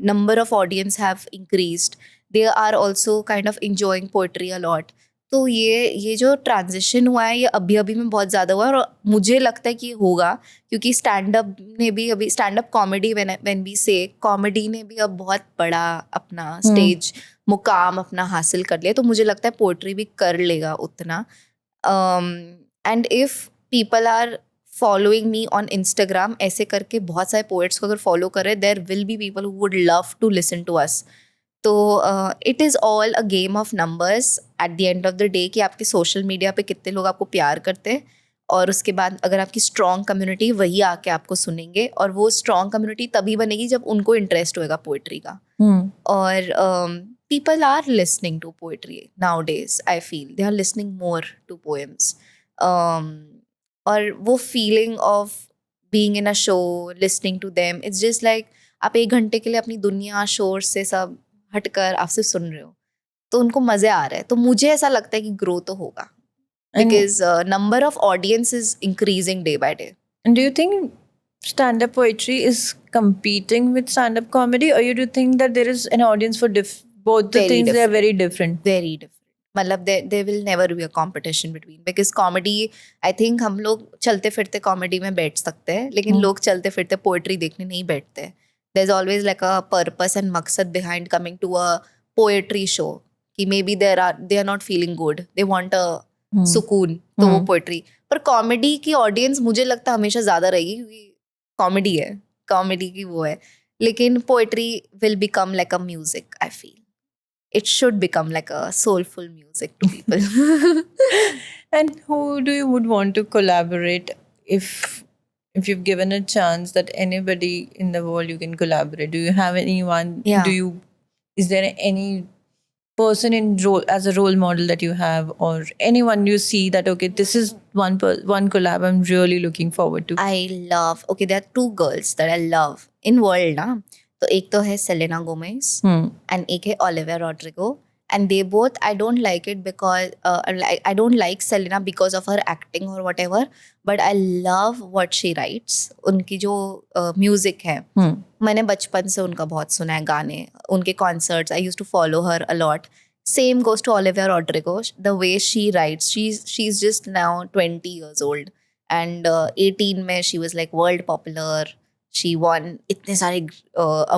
Number of audience have increased, they are also kind of enjoying poetry a lot. तो ये जो ट्रांजिशन हुआ है, ये अभी में बहुत ज़्यादा हुआ है, और मुझे लगता है कि होगा, क्योंकि स्टैंड अप ने भी अभी, stand up comedy, when we say comedy ने भी अब बहुत बड़ा अपना स्टेज मुकाम अपना हासिल कर लिया। तो मुझे लगता है पोएट्री भी कर लेगा उतना। And if people are following me on Instagram, ऐसे करके बहुत सारे पोएट्स को अगर फॉलो कर रहे, there will be people who would love to listen to us. तो it is all a game of numbers at the end of the day, कि आपके सोशल मीडिया पे कितने लोग आपको प्यार करते हैं, और उसके बाद अगर आपकी स्ट्रॉन्ग कम्युनिटी, वही आके आपको सुनेंगे, और वो स्ट्रॉन्ग कम्युनिटी तभी बनेगी जब उनको इंटरेस्ट होएगा पोएट्री का। और people are listening to poetry nowadays. I feel they are listening more to poems. और वो feeling of being in a show, listening to them, it's just like आप 1 घंटे के लिए अपनी दुनिया शोर से सब हटकर आप सिर्फ सुन रहे हो, तो उनको मजे आ रहे हैं। तो मुझे ऐसा लगता है कि ग्रो तो होगा, because number of audience is increasing day by day. And do you think stand-up poetry is competing with stand-up comedy, or you do think that there is an audience for both the Very things? They are different. very different. Very different. मतलब there will never be a competition between, because comedy, I think हम लोग चलते फिरते comedy में बैठ सकते हैं, लेकिन लोग चलते फिरते poetry देखने नहीं बैठते। There's always like a purpose and मकसद behind coming to a poetry show, कि maybe they are not feeling good, they want a सुकून, तो वो poetry। पर comedy की audience मुझे लगता है हमेशा ज़्यादा रहेगी, क्योंकि comedy है, comedy की वो है। लेकिन poetry will become like a music, I feel. It should become like a soulful music to people. And who do you would want to collaborate if you've given a chance that anybody in the world you can collaborate? Do you have anyone? Yeah. Is there any person as a role model that you have, or anyone you see that, okay, this is one collab I'm really looking forward to? I love, okay, there are 2 girls that I love in world ना, तो एक तो है Selena Gomez Hmm. And एक है Olivia Rodrigo. And they both, I don't like it because I don't like Selena because of her acting or whatever, but I love what she writes. उनकी जो music है, Hmm. मैंने बचपन से उनका बहुत सुना है गाने, उनके concerts. I use to follow her a lot. Same goes to Olivia Rodrigo. The way she writes, she's just now 20 years old, and 18 में she was like world popular. She won इतने सारे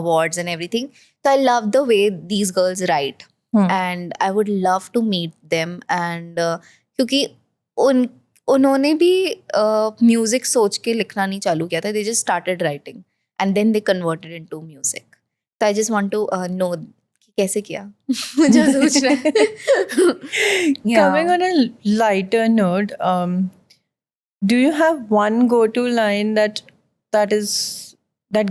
awards and everything. So I love the way these girls write. Hmm. And I would love to meet them. And क्योंकि उन्होंने भी music सोच के लिखना नहीं चालू किया था. They just started writing and then they converted into music. So I just want to know कि कैसे किया. मुझे सोचना है. Yeah. Coming on a lighter note, do you have one go-to line that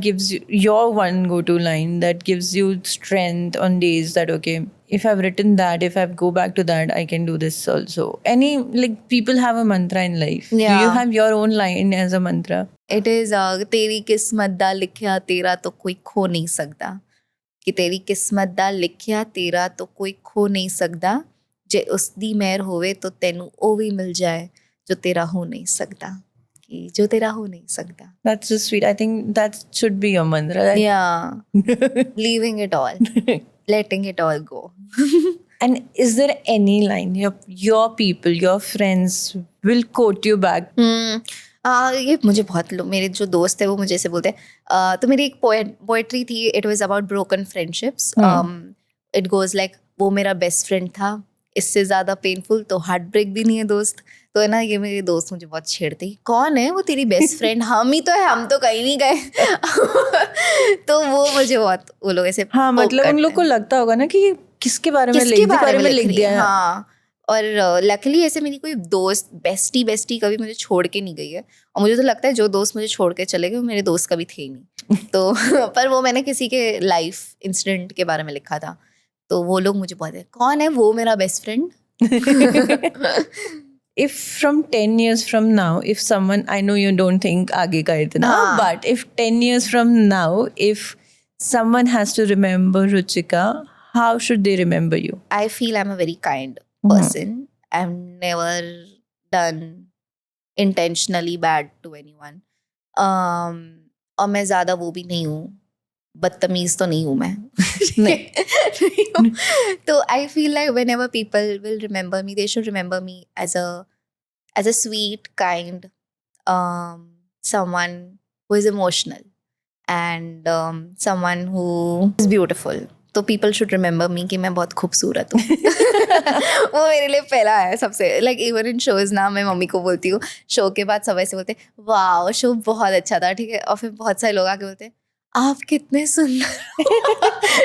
gives you your one go-to line that gives you strength on days that, okay, if I've written that, if I go back to that, I can do this also? Any, like, people have a mantra in life. Do you Yeah. have your own line as a mantra? It is तेरी किस्मत दा लिखिया तेरा तो कोई खो नहीं सकता. कि तेरी किस्मत दा लिखिया तेरा तो कोई खो नहीं सकता. जे उसदी मेहर होवे तो तेनू ओ भी मिल जाए जो तेरा हो नहीं सकता. कि जो तेरा हो नहीं सकता. That's so sweet. I think that should be your mantra. Yeah. Leaving it all. Letting it all go. And is there any line your people, your friends will quote you back? ये मुझे बहुत लोग, मेरे जो दोस्त है वो मुझे ऐसे बोलते हैं. तो मेरी एक पोएट्री थी. It was about broken friendships. It goes like, वो मेरा बेस्ट फ्रेंड था, इससे ज़्यादा पेनफुल तो हार्ट ब्रेक भी नहीं है दोस्त. तो है ना, ये मेरे दोस्त मुझे बहुत छेड़ते हैं, कौन है वो तेरी बेस्ट फ्रेंड? हम ही तो है, हम तो कहीं नहीं गए. तो वो मुझे बहुत, वो लोग ऐसे हाँ, मतलब उन लोग को लगता होगा ना कि किसके बारे में लिख दिया है. हाँ. और लकीली ऐसे मेरी कोई दोस्त बेस्टी कभी मुझे छोड़ के नहीं गई है. और मुझे तो लगता है जो दोस्त मुझे छोड़ के चले गए वो मेरे दोस्त कभी थे ही नहीं. तो पर वो मैंने किसी के लाइफ इंसिडेंट के बारे में लिखा था. तो वो लोग मुझे बोलते हैं, कौन है वो मेरा best friend? If from 10 years from now, if someone, I know you don't think आगे का इतना, but if 10 years from now, if someone has to remember Ruchika, how should they remember you? I feel I'm a very kind person. I've never done intentionally bad to anyone. और मैं ज़्यादा वो भी नहीं हूँ, बदतमीज तो नहीं हूँ मैं. तो I feel like whenever people will remember me, they should remember me as a sweet, kind, someone who is emotional and someone who is beautiful. तो people should remember me कि मैं बहुत खूबसूरत हूँ. वो मेरे लिए पहला है सबसे. लाइक इवन इन शोज ना, मैं मम्मी को बोलती हूँ, शो के बाद सब ऐसे बोलते हैं, वाह शो बहुत अच्छा था, ठीक है. और फिर बहुत सारे लोग आके बोलते हैं, आप कितने सुंदर.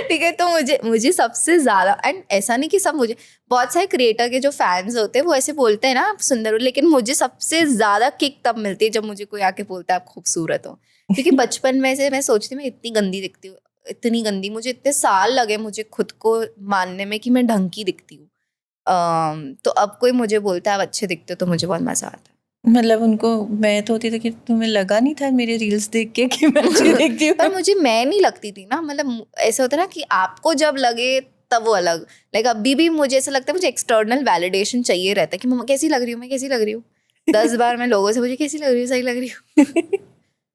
ठीक है. तो मुझे सबसे ज़्यादा, एंड ऐसा नहीं कि सब, मुझे बहुत सारे क्रिएटर के जो फैंस होते हैं वो ऐसे बोलते हैं ना आप सुंदर हो, लेकिन मुझे सबसे ज़्यादा किक तब मिलती है जब मुझे कोई आके बोलता है आप खूबसूरत हो. क्योंकि बचपन में से मैं सोचती हूँ मैं इतनी गंदी दिखती हूँ, इतनी गंदी, मुझे इतने साल लगे मुझे खुद को मानने में कि मैं ढंग की दिखती हूँ. तो अब कोई मुझे बोलता है आप अच्छे दिखते हो तो मुझे बहुत मज़ा आता है. मतलब उनको, मैं तो होती थी कि तुम्हें लगा नहीं था मेरे रील्स देख के कि मैं अच्छी दिखती हूँ. पर मुझे मैं नहीं लगती थी ना. मतलब ऐसा होता है ना कि आपको जब लगे तब वो अलग. लाइक अभी भी मुझे ऐसा लगता है मुझे एक्सटर्नल वैलिडेशन चाहिए रहता है कि मैं कैसी लग रही हूँ, मैं कैसी लग रही हूँ. 10 बार मैं लोगों से, मुझे कैसी लग रही हूँ, सही लग रही हूँ.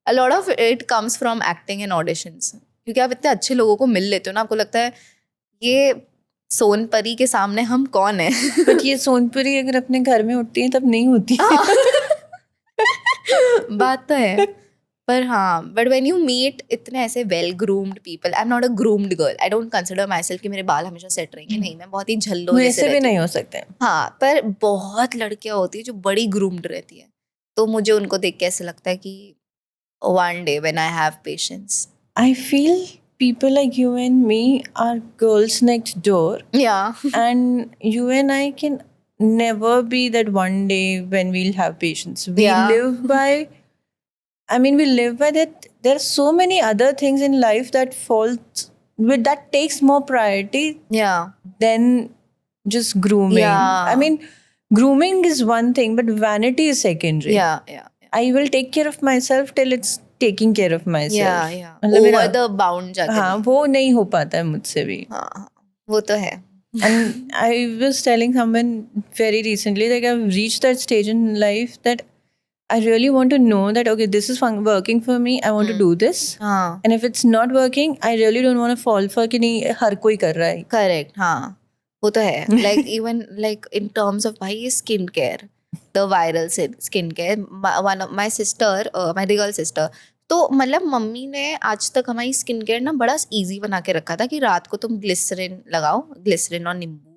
A lot of it comes from acting and auditions. क्योंकि आप इतने अच्छे लोगों को मिल लेते हो ना, आपको लगता है ये सोनपरी के सामने हम कौन है. बट ये सोनपरी अगर अपने घर में उठती है तब नहीं होती. बात तो है. पर हाँ, बट व्हेन यू मीट इतने ऐसे well groomed people, I am not a groomed girl, I don't consider my self कि मेरे बाल हमेशा सेट रहेंगे. नहीं, मैं बहुत ही झल्लो जैसे भी नहीं हो सकते. हाँ, पर बहुत लड़कियां होती है जो बड़ी ग्रूम्ड रहती है. तो मुझे उनको देख के ऐसे लगता है कि one day when I have patience. I feel people like you and me are girls next door. Yeah. And you and I can never be that one day when we'll have patience. We live by that. There are so many other things in life that that takes more priority. Yeah. Than just grooming. Yeah. I mean, grooming is one thing, but vanity is secondary. Yeah. I will take care of myself till it's taking care of myself. yeah मतलब over मेरा the bound जाके हाँ वो नहीं हो पाता है मुझसे भी. हाँ वो तो है. And I was telling someone very recently, like I've reached that stage in life that I really want to know that, okay, this is working for me. I want to do this. हाँ And if it's not working, I really don't want to fall for कि नहीं हर कोई कर रहा है. Correct. हाँ वो तो है. Like even like in terms of भाई skin care, the viral skin care, one of my sister, my real sister, तो मतलब मम्मी ने आज तक हमारी स्किन केयर ना बड़ा इजी बना के रखा था कि रात को तुम ग्लिसरीन लगाओ, ग्लिसरीन और नींबू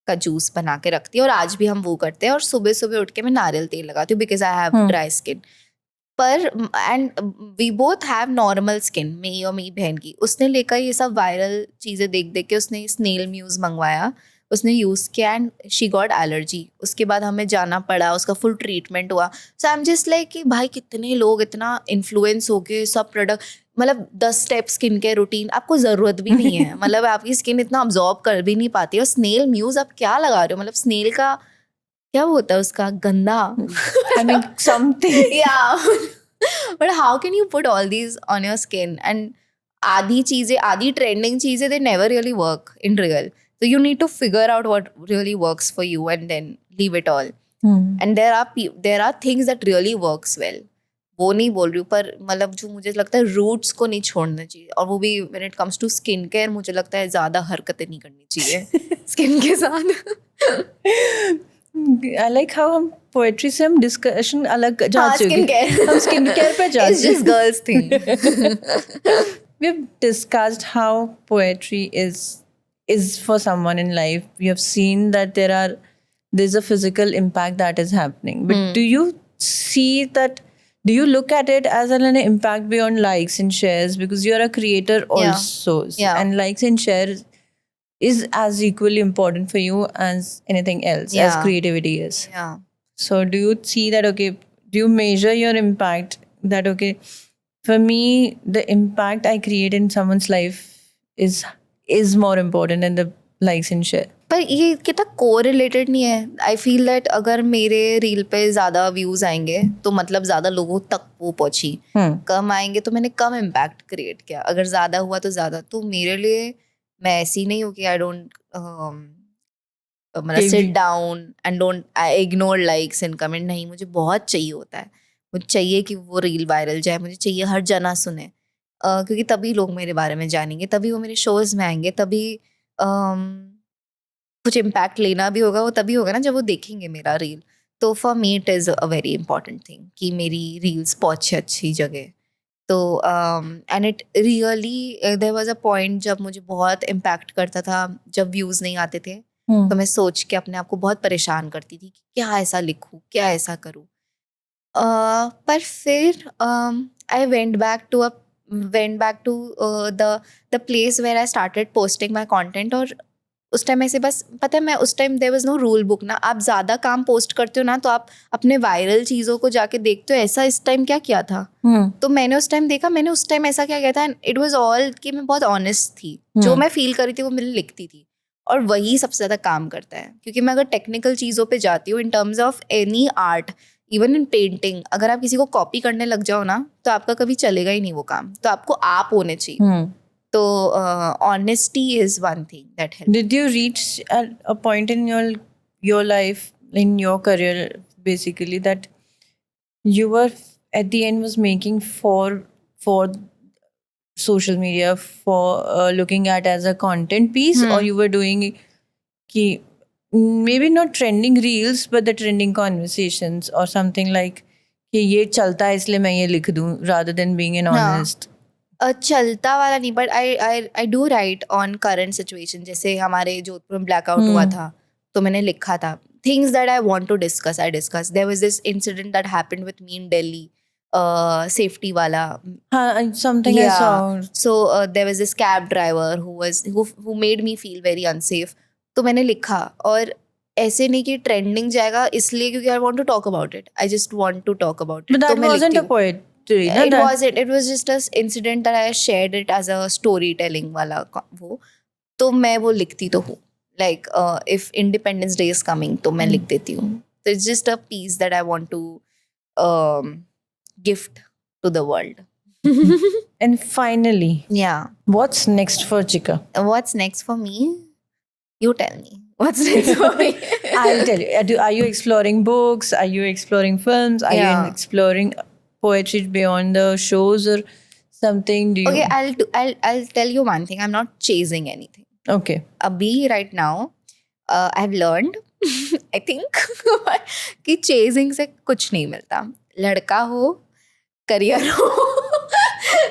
का जूस बना के रखती है, और आज भी हम वो करते हैं. और सुबह सुबह उठ के मैं नारियल तेल लगाती हूँ because I have dry skin. पर and we both have normal skin, मेरी और मेरी बहन की. उसने लेकर ये सब वायरल चीज़ें देख देख के उसने स्नेल म्यूज़ मंगवाया, उसने यूज़ किया एंड शी गॉट एलर्जी. उसके बाद हमें जाना पड़ा, उसका फुल ट्रीटमेंट हुआ. सो आई एम जस्ट लाइक कि भाई कितने लोग इतना इन्फ्लुएंस हो गए सब प्रोडक्ट, मतलब 10 स्टेप स्किन केयर रूटीन आपको ज़रूरत भी नहीं है. मतलब आपकी स्किन इतना अब्जॉर्ब कर भी नहीं पाती है. और स्नेल म्यूज़ आप क्या लगा रहे हो, मतलब स्नेल का क्या होता है उसका गंदा I mean something. yeah but how can you put all these on your skin? And आधी trending चीजें they never really work in real, so you need to figure out what really works for you and then leave it all. And there are things that really works well. वो नहीं बोल रही हूँ, पर मतलब जो मुझे लगता है रूट्स को नहीं छोड़ना चाहिए. और वो भी when it comes to skin care मुझे लगता है ज़्यादा हरकतें नहीं करनी चाहिए स्किन के साथ. I like how हम पोएट्री से हम डिस्कशन अलग जा चुके स्किन केयर, हम स्किन केयर पे जा it's just girls thing. We've discussed how poetry is for someone in life. We have seen that there's a physical impact that is happening. But do you see that? Do you look at it as an impact beyond likes and shares? Because you're a creator also, Yeah. and likes and shares is as equally important for you as anything else, as Yeah. creativity is. Yeah. So do you see that, okay, do you measure your impact that, okay, for me, the impact I create in someone's life is more important than the likes and share? पर ये कितना correlated नहीं है. I feel that अगर मेरे reel पे ज़्यादा views आएंगे तो मतलब ज़्यादा लोगों तक वो पहुंची. कम आएंगे तो मैंने कम इम्पैक्ट क्रिएट किया. अगर ज़्यादा हुआ तो ज़्यादा. तो मेरे लिए मैं ऐसी नहीं हूँ कि आई डोंट मतलब sit down and don't I ignore likes and comment. नहीं, मुझे बहुत चाहिए होता है. मुझे चाहिए कि वो रील वायरल जाए, मुझे चाहिए हर जना सुने, क्योंकि तभी लोग मेरे बारे में जानेंगे, तभी वो मेरे शोज़ में आएंगे, तभी कुछ इम्पैक्ट लेना भी होगा. वो तभी होगा ना जब वो देखेंगे मेरा रील. तो for me it is a very important thing कि मेरी रील्स पहुँचे अच्छी जगह. तो and it really there was a point जब मुझे बहुत इम्पैक्ट करता था जब व्यूज़ नहीं आते थे. तो मैं सोच के अपने आप को बहुत परेशान करती थी कि क्या ऐसा लिखूँ, क्या ऐसा करूँ. पर फिर I went back to the place where I started posting my content. और उस टाइम ऐसे बस पता है, मैं उस time there was no rule book ना. आप ज़्यादा काम पोस्ट करते हो ना तो आप अपने वायरल चीज़ों को जाके देखते हो, ऐसा इस टाइम क्या किया था. तो मैंने उस टाइम देखा, मैंने उस टाइम ऐसा क्या किया था. एंड इट वाज ऑल कि मैं बहुत ऑनेस्ट थी. जो मैं फील कर रही थी वो मैंने लिखती थी. और वही सबसे ज़्यादा काम करता है. क्योंकि मैं अगर टेक्निकल चीज़ों पे जाती हूँ इन terms of any art, even in painting, अगर आप किसी को कॉपी करने लग जाओ ना तो आपका कभी चलेगा ही नहीं वो काम. तो आपको आप होने चाहिए. तो honesty is one thing that helps. Did you reach at a point in your life, in your career, basically, that you were at the end was making for social media, for looking at as a content piece, or you were doing ki maybe not trending reels but the trending conversations or something like कि ये चलता है इसलिए मैं ये लिख दूँ, rather than being an honest? चलता वाला नहीं, but I do right on current situation. जैसे हमारे जोधपुर में ब्लैकआउट हुआ था तो मैंने लिखा था things that I want to discuss. I discuss. There was this incident that happened with me in Delhi, safety वाला. Something I saw. So there was this cab driver who made me feel very unsafe. तो मैंने लिखा. और ऐसे नहीं कि trending जाएगा इसलिए क्योंकि I want to talk about it. I just want to talk about it. But that wasn't a poetry. It wasn't. It was just an incident that I shared it as a storytelling वाला वो. तो मैं वो लिखती तो हूँ. Like if Independence Day is coming तो मैं लिख देती हूँ. So it's just a piece that I want to gift to the world. And finally, Yeah. what's next for Chika? What's next for me? You tell me. What's next for me? I'll tell you. Are you exploring books? Are you exploring films? Are you Yeah. exploring poetry beyond the shows or something? Do you? Okay, I'll tell you one thing. I'm not chasing anything. Okay. Abhi right now, I've learned, I think, कि chasing से कुछ नहीं मिलता. लड़का हो, career हो,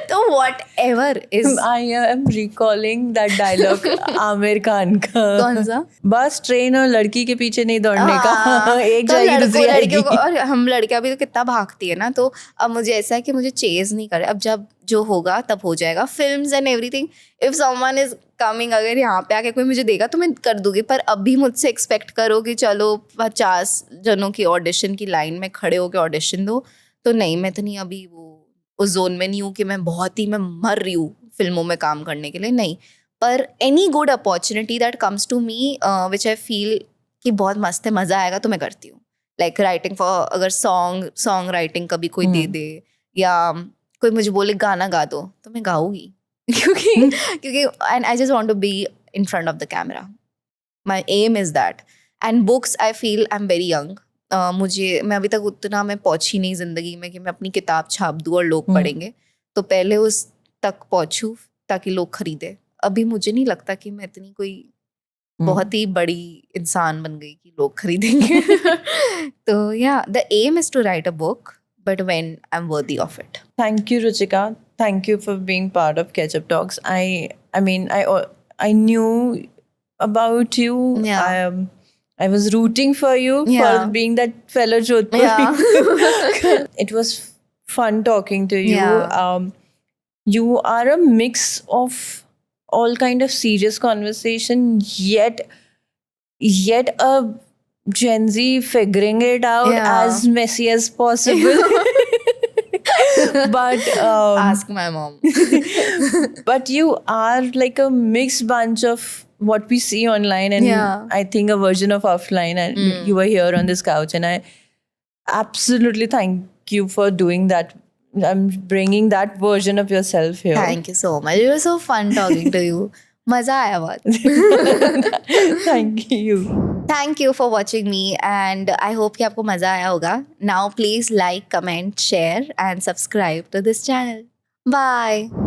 तो whatever is. I am recalling that dialogue Aamir Khan का. कौन सा? बस ट्रेन और लड़की के पीछे नहीं दौड़ने का. हाँ, एक तो जाएगी दूसरी आएगी. लड़कियों को, और हम लड़कियां भी तो कितना भागती है ना. तो अब मुझे ऐसा है कि मुझे चेज नहीं करे. अब जब जो होगा तब हो जाएगा. Films and everything, if someone is coming, अगर यहाँ पे आके कोई मुझे देगा तो मैं कर दूंगी. पर अभी मुझसे एक्सपेक्ट करो कि चलो 50 जनों की ऑडिशन की लाइन में खड़े होकर ऑडिशन दो, तो नहीं. मैं तो नहीं, अभी वो उस जोन में नहीं हूँ कि मैं मर रही हूँ फिल्मों में काम करने के लिए. नहीं, पर any good opportunity that comes to me which I feel कि बहुत मस्त है, मज़ा आएगा, तो मैं करती हूँ. लाइक राइटिंग फॉर, अगर सॉन्ग राइटिंग कभी कोई दे दे, या कोई मुझे बोले गाना गा दो, तो मैं गाऊंगी. क्योंकि and I just want to be in front of the camera. My aim is that. And books, I feel I am very young. मैं अभी तक उतना मैं पहुंची नहीं ज़िंदगी में कि मैं अपनी किताब छाप दूँ और लोग पढ़ेंगे. तो पहले उस तक पहुंचूँ ताकि लोग खरीदे. अभी मुझे नहीं लगता कि मैं इतनी कोई बहुत ही बड़ी इंसान बन गई कि लोग खरीदेंगे. तो yeah, the aim is to write a book, but when I am worthy of it. Thank you, Ruchika. Thank you for being part of Catch Up Talks. I mean, I knew about you. Yeah. I was rooting for you Yeah. for being that fellow Jodhpuri. Yeah. It was fun talking to you. Yeah. You are a mix of all kind of serious conversation, yet a Gen Z figuring it out Yeah. as messy as possible. But Ask my mom. but you are like a mixed bunch of what we see online and Yeah. I think a version of offline, and you were here on this couch, and I absolutely thank you for doing that. I'm bringing that version of yourself here. Thank you so much. It was so fun talking to you. मजा आया बहुत. Thank you. Thank you for watching me, and I hope कि आपको मजा आया होगा. Now please like, comment, share and subscribe to this channel. Bye.